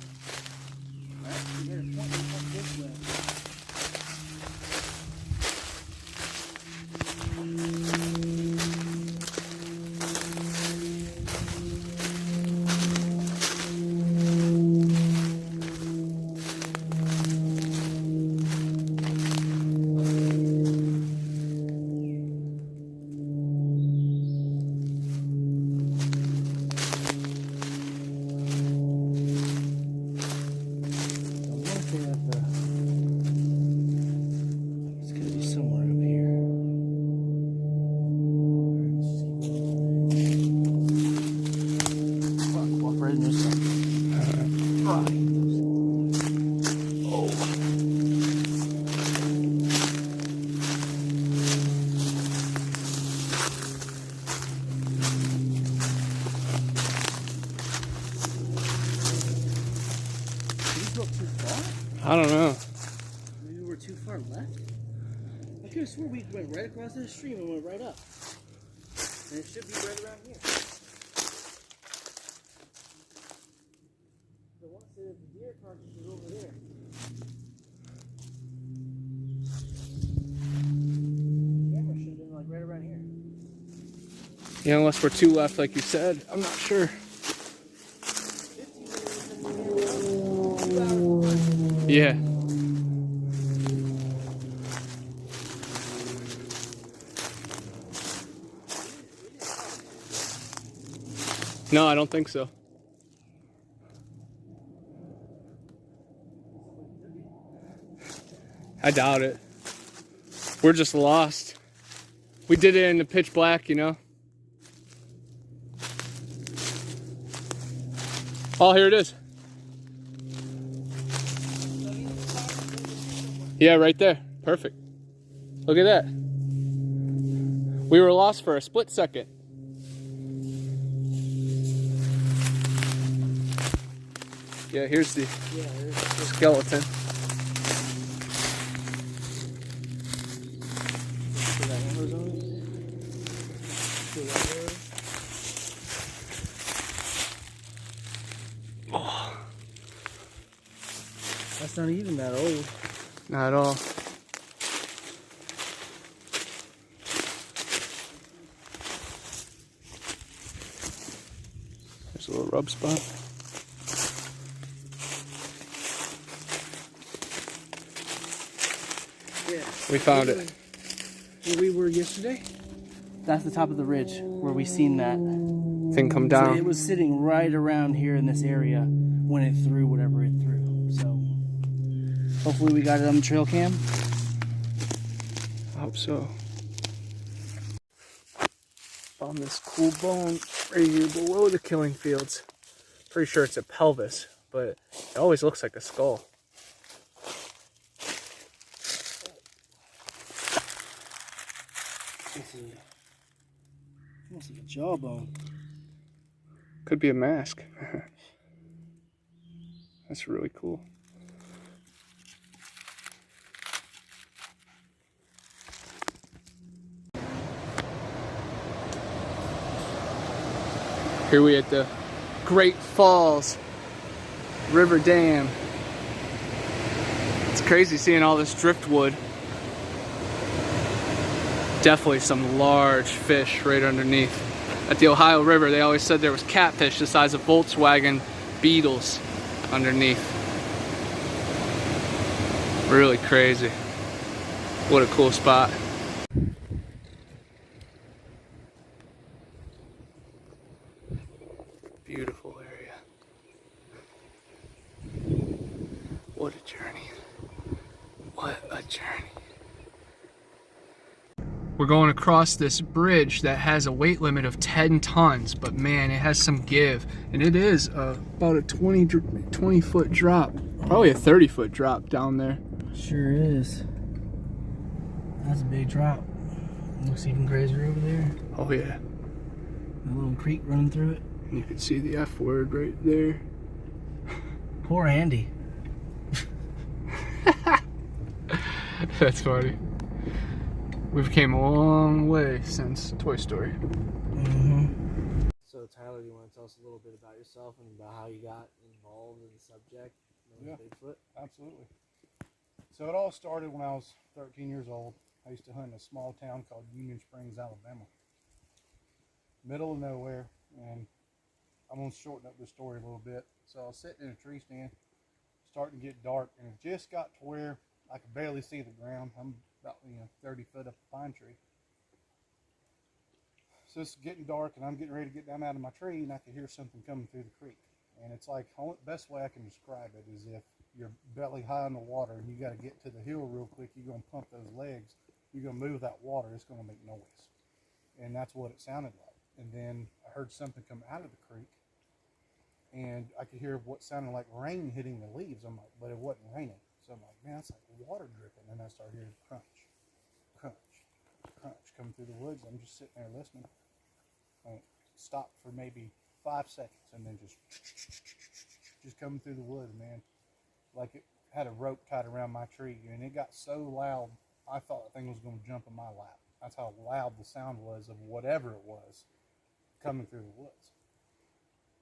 I don't know. Maybe we're too far left? I could have swore we went right across the stream and went right up. And it should be right around here. The one said the deer carcass is over there. The camera should have been like right around here. Yeah, unless we're two left, like you said. I'm not sure. Yeah. No, I don't think so. I doubt it. We're just lost. We did it in the pitch black, you know? Oh, here it is. Yeah, right there. Perfect. Look at that. We were lost for a split second. Yeah, here's the skeleton. Oh. That's not even that old. Not at all. There's a little rub spot. Yeah. We found it. Where we were yesterday? That's the top of the ridge where we seen that Thing come So down. it was sitting right around here in this area when it threw whatever it threw. So hopefully we got it on the trail cam. I hope so. Found this cool bone right here below the killing fields. Pretty sure it's a pelvis, but it always looks like a skull. Almost like a jawbone. Could be a mask. That's really cool. Here we at the Great Falls River Dam. It's crazy seeing all this driftwood. Definitely some large fish right underneath. At the Ohio River, they always said there was catfish the size of Volkswagen Beetles underneath. Really crazy. What a cool spot. Beautiful area. What a journey. What a journey. We're going across this bridge that has a weight limit of 10 tons, but man, it has some give. And it is about a 20 foot drop. Probably a 30 foot drop down there. Sure is. That's a big drop. Looks even crazier over there. Oh yeah. A little creek running through it. You can see the F word right there. Poor Andy. That's funny. We've came a long way since Toy Story. Mm-hmm. So So Tyler, do you want to tell us a little bit about yourself and about how you got involved in the subject of Bigfoot? Absolutely. So it all started when I was 13 years old. I used to hunt in a small town called Union Springs, Alabama. Middle of nowhere, and I'm going to shorten up the story a little bit. So I was sitting in a tree stand, starting to get dark, and it just got to where I could barely see the ground. I'm about 30 foot up a pine tree. So it's getting dark, and I'm getting ready to get down out of my tree, and I could hear something coming through the creek. And it's like, the best way I can describe it is if you're belly high in the water and you got to get to the hill real quick, you're going to pump those legs, you're going to move that water, it's going to make noise. And that's what it sounded like. And then I heard something come out of the creek, and I could hear what sounded like rain hitting the leaves. I'm like, but it wasn't raining. So I'm like, man, it's like water dripping. And I started hearing crunch, crunch, crunch coming through the woods. I'm just sitting there listening. I stopped for maybe 5 seconds, and then just coming through the woods, man. Like it had a rope tied around my tree, and it got so loud, I thought the thing was going to jump in my lap. That's how loud the sound was of whatever it was coming through the woods.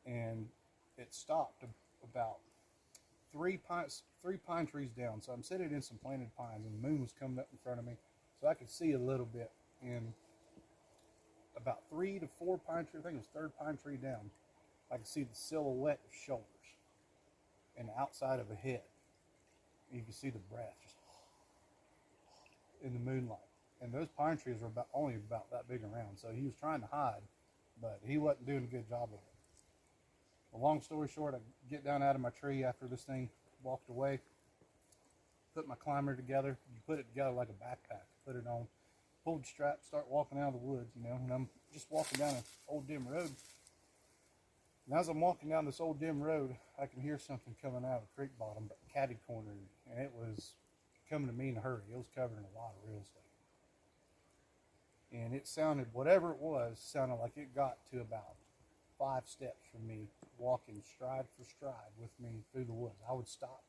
And it stopped about three pine trees down. So I'm sitting in some planted pines, and the moon was coming up in front of me, so I could see a little bit. And about 3 to 4 pine trees, I think it was third pine tree down, I could see the silhouette of shoulders and the outside of a head. You could see the breath just in the moonlight. And those pine trees were only about that big around, so he was trying to hide, but he wasn't doing a good job of it. Well, long story short, I get down out of my tree after this thing walked away, put my climber together. You put it together like a backpack, put it on, pulled the strap, start walking out of the woods, and I'm just walking down an old dim road. And as I'm walking down this old dim road, I can hear something coming out of the creek bottom, but catty cornered me, and it was coming to me in a hurry. It was covered in a lot of real estate. And it sounded, whatever it was, sounded like it got to about 5 steps from me, walking stride for stride with me through the woods. I would stop,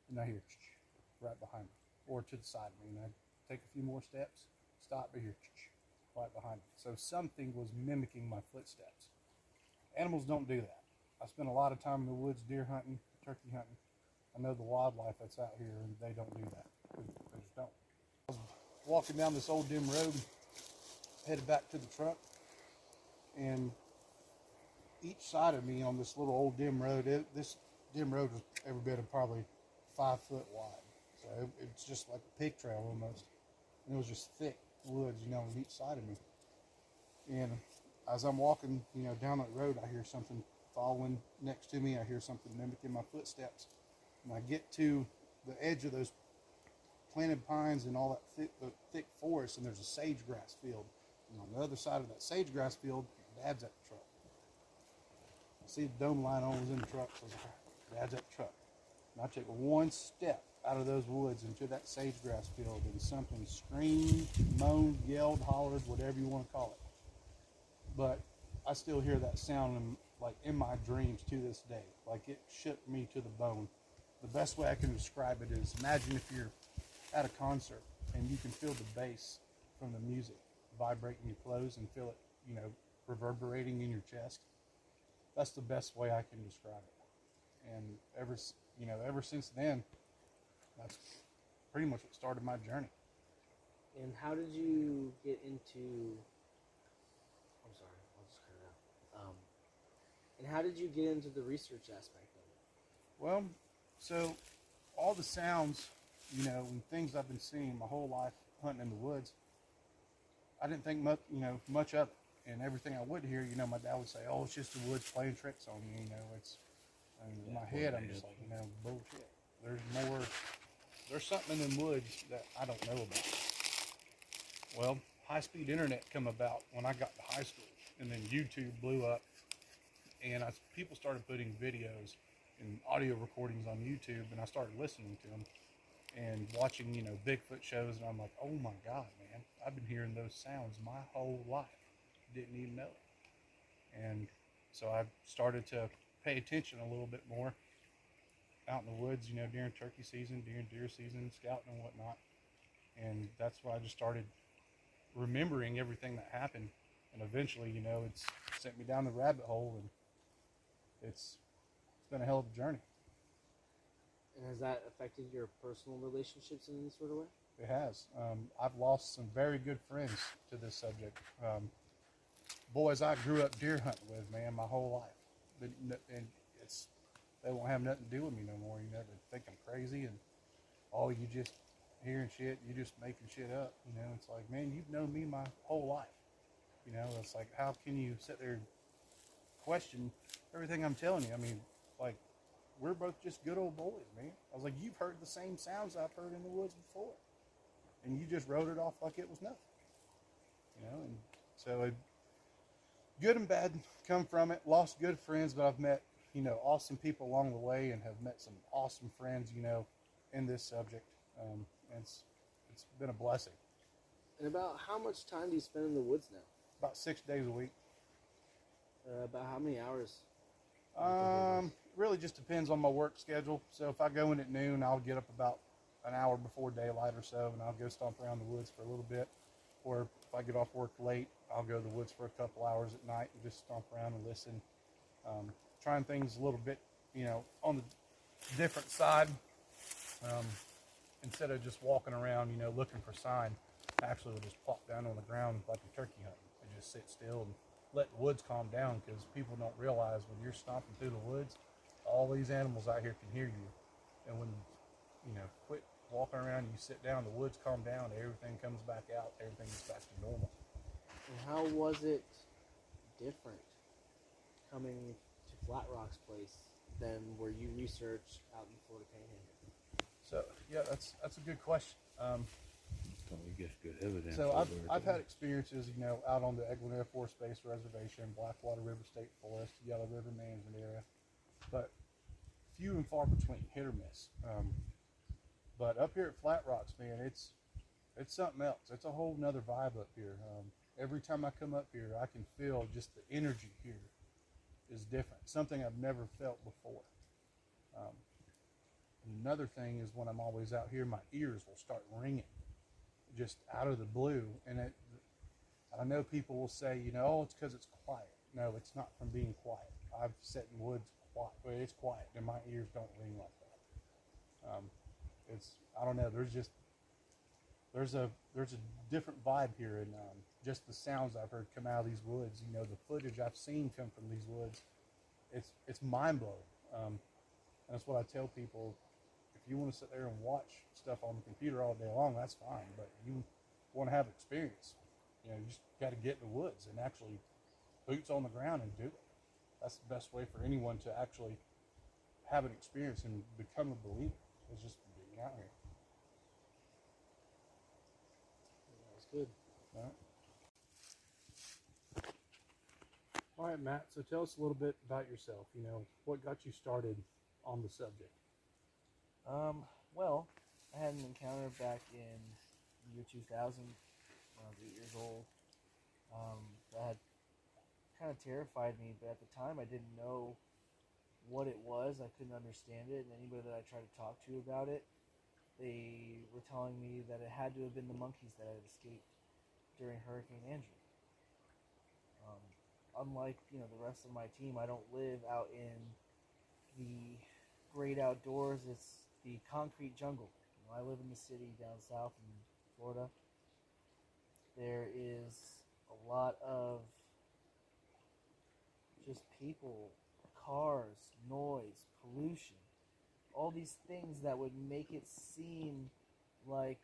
and I hear right behind me, or to the side of me, and I'd take a few more steps, stop, and hear right behind me. So something was mimicking my footsteps. Animals don't do that. I spend a lot of time in the woods deer hunting, turkey hunting. I know the wildlife that's out here, and they don't do that. They just don't. I was walking down this old dim road, headed back to the truck, and each side of me on this little old dim road, this dim road was every bit of probably 5 foot wide. So it's just like a pig trail almost. And it was just thick woods, on each side of me. And as I'm walking, down that road, I hear something following next to me. I hear something mimicking my footsteps. And I get to the edge of those planted pines and all that thick forest, and there's a sagegrass field. And on the other side of that sagegrass field, Dad's at the truck. I see the dome light on was in the truck, so I was like, Dad's at the truck. And I took one step out of those woods into that sagegrass field, and something screamed, moaned, yelled, hollered, whatever you want to call it. But I still hear that sound in my dreams to this day. Like it shook me to the bone. The best way I can describe it is, imagine if you're at a concert and you can feel the bass from the music vibrating your clothes and feel it, reverberating in your chest. That's the best way I can describe it. And ever since then, that's pretty much what started my journey. And how did you get into? I'm sorry, I'll just cut it out. And how did you get into the research aspect of it? Well, so all the sounds, and things I've been seeing my whole life hunting in the woods, I didn't think much of it. And everything I would hear, my dad would say, "Oh, it's just the woods playing tricks on you." In my head, I'm just like, bullshit. There's something in the woods that I don't know about. Well, high-speed internet come about when I got to high school, and then YouTube blew up, and people started putting videos and audio recordings on YouTube, and I started listening to them and watching, Bigfoot shows, and I'm like, oh my God, man, I've been hearing those sounds my whole life. Didn't even know it. And so I started to pay attention a little bit more out in the woods, during turkey season, during deer season, scouting and whatnot. And that's why I just started remembering everything that happened And eventually, you know, it's sent me down the rabbit hole, and it's been a hell of a journey. And has that affected your personal relationships in any sort of way? It has. I've lost some very good friends to this subject. Boys I grew up deer hunting with, man, my whole life. And they won't have nothing to do with me no more. You never think I'm crazy, and you just hearing shit, you just making shit up. You know, it's like, man, you've known me my whole life. You know, it's like, how can you sit there and question everything I'm telling you? I mean, like, we're both just good old boys, man. I was like, you've heard the same sounds I've heard in the woods before, and you just wrote it off like it was nothing. You know, and so good and bad come from it. Lost good friends, but I've met, you know, awesome people along the way, and have met some awesome friends, you know, in this subject. And it's been a blessing. And about how much time do you spend in the woods now? About 6 days a week. About how many hours? Really just depends on my work schedule. So if I go in at noon, I'll get up about an hour before daylight or so, and I'll go stomp around the woods for a little bit. Or if I get off work late, I'll go to the woods for a couple hours at night and just stomp around and listen. Trying things a little bit, you know, on the different side. Instead of just walking around, you know, looking for sign, I actually will just plop down on the ground like a turkey hunting and just sit still and let the woods calm down, because people don't realize when you're stomping through the woods, all these animals out here can hear you. And when, you know, quit walking around, you sit down, the woods calm down, everything comes back out, everything is back to normal. And how was it different coming to Flatrock's place than where you researched out in Florida Panhandle? So yeah, that's a good question. We get good evidence. So I've had experiences, you know, out on the Eglin Air Force Base Reservation, Blackwater River State Forest, Yellow River Management Area, but few and far between, hit or miss. But up here at Flat Rocks, man, it's something else. It's a whole nother vibe up here. Every time I come up here, I can feel just the energy here is different. Something I've never felt before. Another thing is when I'm always out here, my ears will start ringing just out of the blue. And I know people will say, you know, oh, it's because it's quiet. No, it's not from being quiet. I've sat in woods quiet, but it's quiet, and my ears don't ring like that. I don't know. There's a different vibe here, and just the sounds I've heard come out of these woods. You know, the footage I've seen come from these woods. It's mind blowing. That's what I tell people. If you want to sit there and watch stuff on the computer all day long, that's fine. But you want to have experience, you know, you just got to get in the woods and actually boots on the ground and do it. That's the best way for anyone to actually have an experience and become a believer. It's just being out here. That's good. All right, Matt. So tell us a little bit about yourself. You know, what got you started on the subject? Well, I had an encounter back in the year 2000 when I was 8 years old. That kind of terrified me, but at the time I didn't know what it was. I couldn't understand it, and anybody that I tried to talk to about it, they were telling me that it had to have been the monkeys that had escaped during Hurricane Andrew. Unlike, you know, the rest of my team, I don't live out in the great outdoors. It's the concrete jungle. You know, I live in the city down south in Florida. There is a lot of just people, cars, noise, pollution, all these things that would make it seem like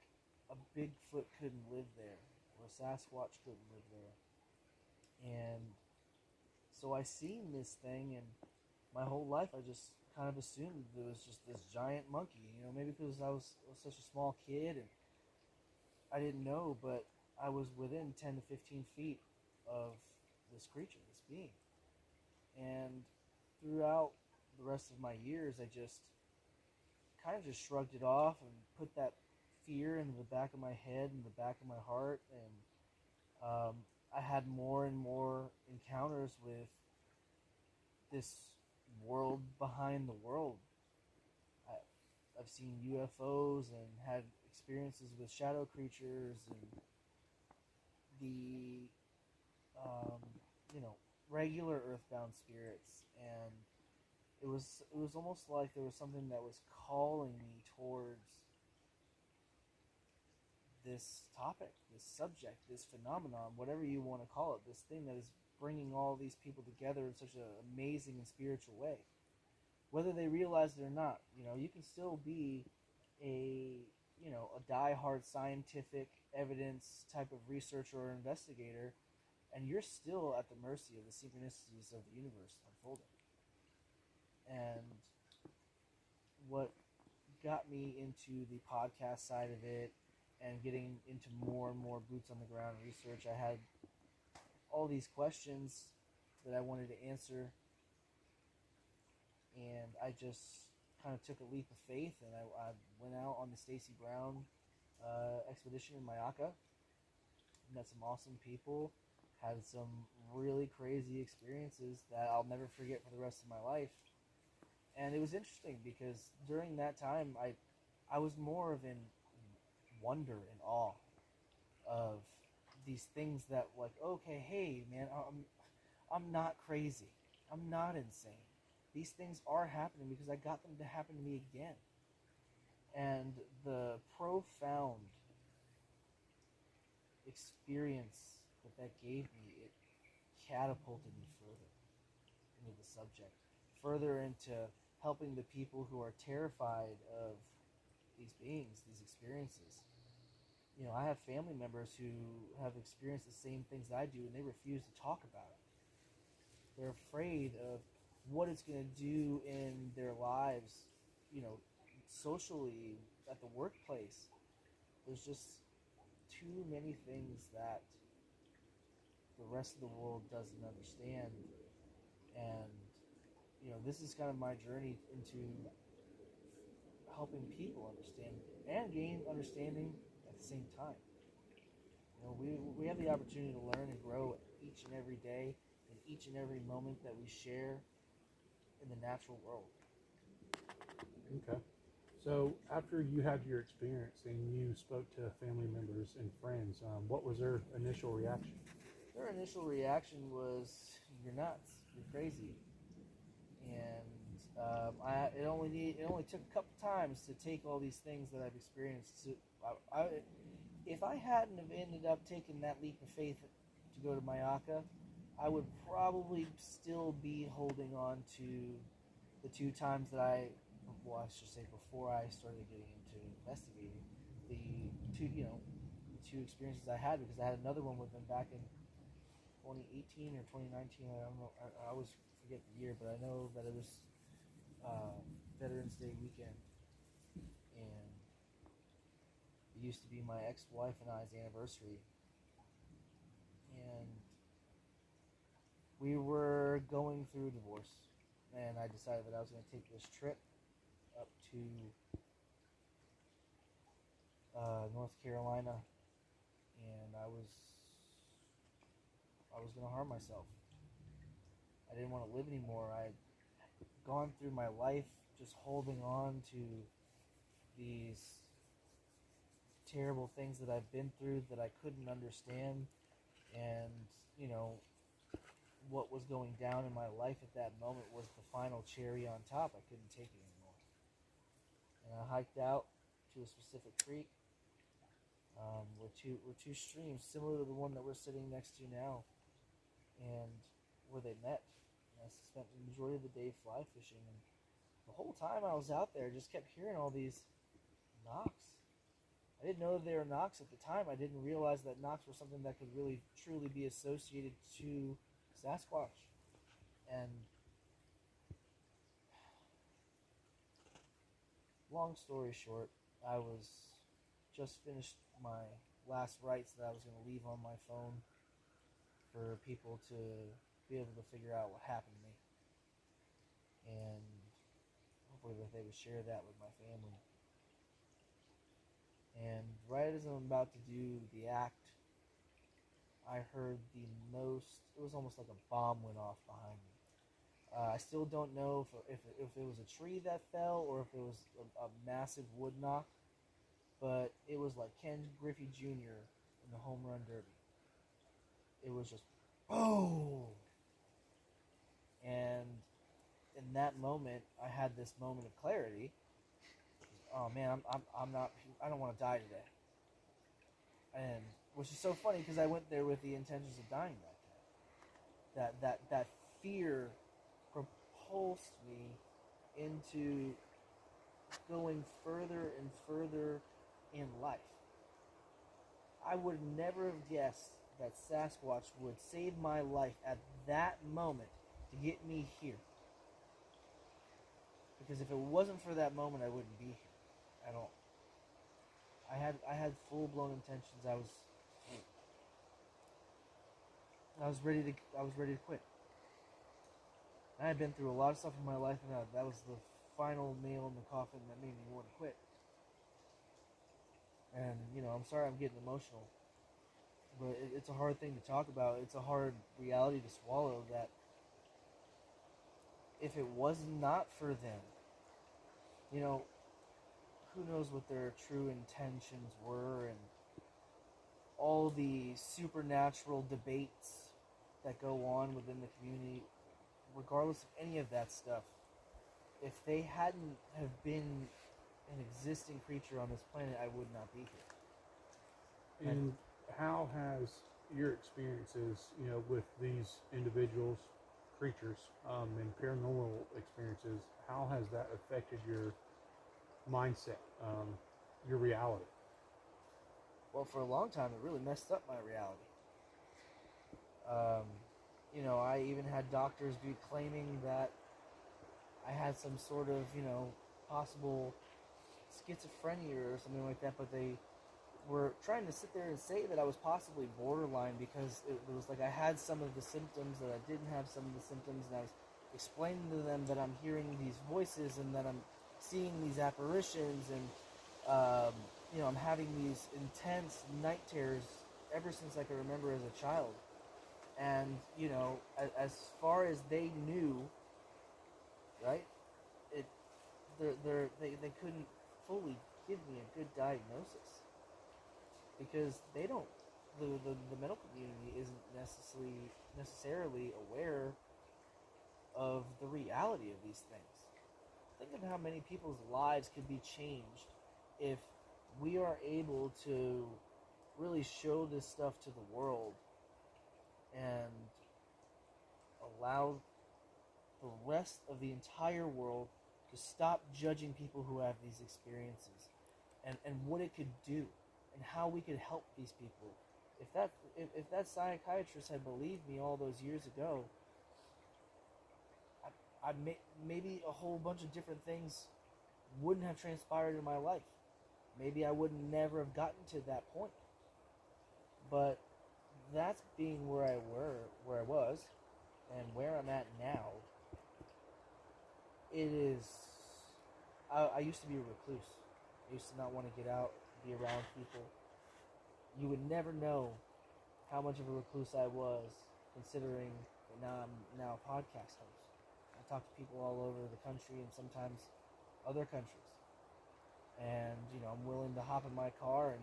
a Bigfoot couldn't live there, or a Sasquatch couldn't live there. And so I seen this thing, and my whole life I just kind of assumed it was just this giant monkey. You know, maybe because I was such a small kid and I didn't know, but I was within 10 to 15 feet of this creature, this being. And throughout the rest of my years, I just kind of just shrugged it off and put that fear into the back of my head and the back of my heart. And I had more and more encounters with this world behind the world. I've seen UFOs and had experiences with shadow creatures, and the regular earthbound spirits, and it was almost like there was something that was calling me towards this topic, this subject, this phenomenon, whatever you want to call it, this thing that is bringing all these people together in such an amazing and spiritual way. Whether they realize it or not, you can still be a diehard scientific evidence type of researcher or investigator, and you're still at the mercy of the synchronicities of the universe unfolding. And what got me into the podcast side of it and getting into more and more boots on the ground research, I had all these questions that I wanted to answer, and I just kind of took a leap of faith, and I went out on the Stacy Brown expedition in Mayaka, met some awesome people, had some really crazy experiences that I'll never forget for the rest of my life. And it was interesting because during that time, I was more of in wonder and awe of these things that, like, okay, hey man, I'm not crazy, I'm not insane. These things are happening because I got them to happen to me again. And the profound experience that gave me, it catapulted me further into the subject, further into helping the people who are terrified of these beings, these experiences. I have family members who have experienced the same things I do, and they refuse to talk about it. They're afraid of what it's going to do in their lives, socially, at the workplace. There's just too many things that the rest of the world doesn't understand. And, this is kind of my journey into helping people understand and gain understanding at the same time. We have the opportunity to learn and grow each and every day, in each and every moment that we share in the natural world. Okay. So after you had your experience and you spoke to family members and friends, what was their initial reaction? Their initial reaction was, "You're nuts. You're crazy." And it only took a couple times to take all these things that I've experienced. If I hadn't have ended up taking that leap of faith to go to Mayaka, I would probably still be holding on to the two times that I should say before I started getting into investigating, the two experiences I had, because I had another one with them back in 2018 or 2019. I don't know. I always forget the year, but I know that it was Veterans Day weekend, and it used to be my ex-wife and I's anniversary, and we were going through a divorce, and I decided that I was going to take this trip up to North Carolina, and I was going to harm myself. I didn't want to live anymore. I had gone through my life just holding on to these terrible things that I've been through that I couldn't understand, and what was going down in my life at that moment was the final cherry on top. I couldn't take it anymore, and I hiked out to a specific creek where two streams similar to the one that we're sitting next to now, and where they met. And I spent the majority of the day fly fishing, and the whole time I was out there, I just kept hearing all these knocks. I didn't know they were knocks at the time. I didn't realize that knocks were something that could really truly be associated to Sasquatch. And long story short, I was just finished my last rites that I was going to leave on my phone for people to be able to figure out what happened to me, and hopefully that they would share that with my family. And right as I'm about to do the act, I heard it was almost like a bomb went off behind me. I still don't know if it was a tree that fell or if it was a massive wood knock, but it was like Ken Griffey Jr. in the Home Run Derby. It was just boom, in that moment, I had this moment of clarity. Oh man, I'm not. I don't want to die today. And which is so funny because I went there with the intentions of dying that day. That fear propulsed me into going further and further in life. I would never have guessed that Sasquatch would save my life at that moment to get me here. Because if it wasn't for that moment, I wouldn't be here at all. I had full blown intentions. I was ready to quit. I had been through a lot of stuff in my life, and that was the final nail in the coffin that made me want to quit. And I'm sorry I'm getting emotional, but it's a hard thing to talk about. It's a hard reality to swallow that if it was not for them, who knows what their true intentions were, and all the supernatural debates that go on within the community, regardless of any of that stuff. If they hadn't have been an existing creature on this planet, I would not be here. And how has your experiences, with these individuals, creatures, and paranormal experiences, how has that affected your mindset, your reality? Well, for a long time, it really messed up my reality. I even had doctors be claiming that I had some sort of, possible schizophrenia or something like that, but they were trying to sit there and say that I was possibly borderline because it was like I had some of the symptoms, that I didn't have some of the symptoms, and I was explaining to them that I'm hearing these voices and that I'm seeing these apparitions, and I'm having these intense night terrors ever since I can remember as a child. And as far as they knew, right, they couldn't fully give me a good diagnosis because they don't. The medical community isn't necessarily aware of the reality of these things. Think of how many people's lives could be changed if we are able to really show this stuff to the world and allow the rest of the entire world to stop judging people who have these experiences, and what it could do and how we could help these people. If that psychiatrist had believed me all those years ago, maybe a whole bunch of different things wouldn't have transpired in my life. Maybe I would never have gotten to that point. But that's being where I was, and where I'm at now. It is. I used to be a recluse. I used to not want to get out, be around people. You would never know how much of a recluse I was, considering that now I'm a podcast host. I talk to people all over the country and sometimes other countries. And, I'm willing to hop in my car and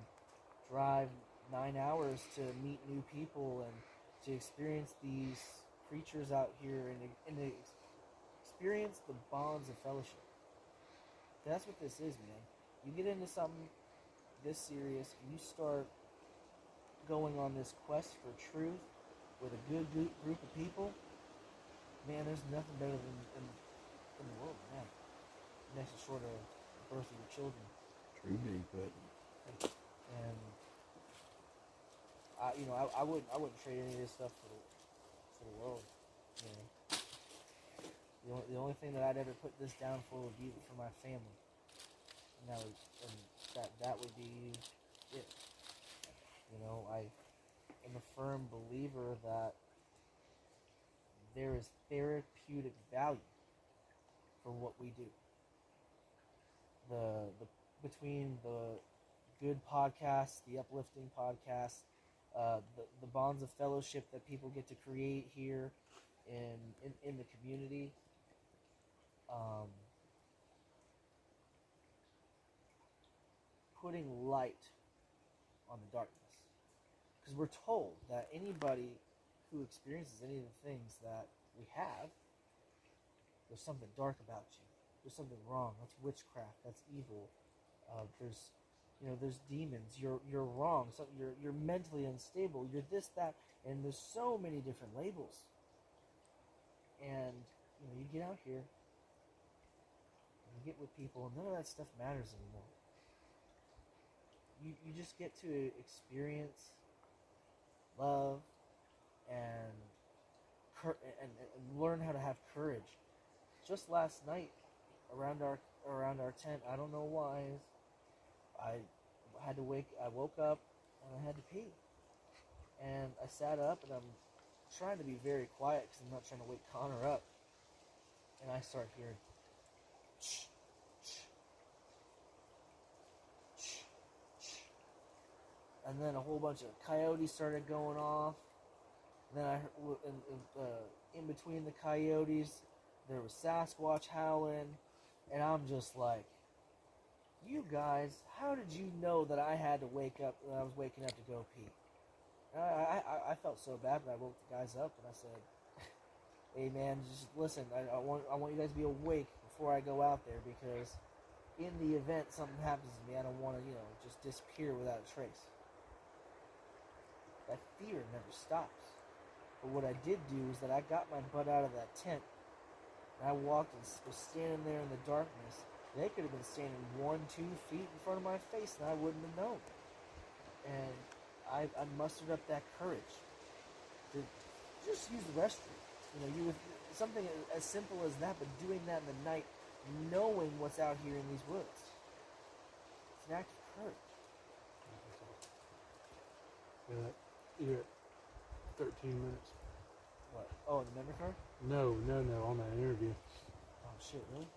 drive 9 hours to meet new people and to experience these creatures out here and to experience the bonds of fellowship. That's what this is, man. You get into something this serious and you start going on this quest for truth with a good group of people, man, there's nothing better than the world, man. Next to short of the birth of your children. True being put. And I wouldn't trade any of this stuff for the world. The only thing that I'd ever put this down for would be for my family, and that would be it. I am a firm believer that there is therapeutic value for what we do. Between the good podcasts, the uplifting podcasts, the bonds of fellowship that people get to create here in the community. Putting light on the darkness. Because we're told that anybody who experiences any of the things that we have there's something dark about you. There's something wrong. That's witchcraft. That's evil. There's, you know, there's demons. You're wrong. So you're mentally unstable. You're this, that, and there's so many different labels. And you know, you get out here, and you get with people, and none of that stuff matters anymore. You just get to experience love and learn how to have courage. Just last night, around our tent, I don't know why, I woke up and I had to pee, and I sat up and I'm trying to be very quiet because I'm not trying to wake Connor up, and I start hearing, and then a whole bunch of coyotes started going off. And then I heard, in between the coyotes, there was Sasquatch howling, and I'm just like, you guys, how did you know that I had to wake up, that I was waking up to go pee? I felt so bad, but I woke the guys up and I said, hey man, just listen, I want you guys to be awake before I go out there, because in the event something happens to me, I don't want to, just disappear without a trace. That fear never stops. But what I did do is that I got my butt out of that tent, and I walked and was standing there in the darkness. They could have been standing 1-2 feet in front of my face, and I wouldn't have known. And I mustered up that courage to just use the restroom. Something as simple as that, but doing that in the night, knowing what's out here in these woods. It's an act of courage. Yeah, you're at 13 minutes. What? Oh, the memory card? No, on that interview. Oh shit, really?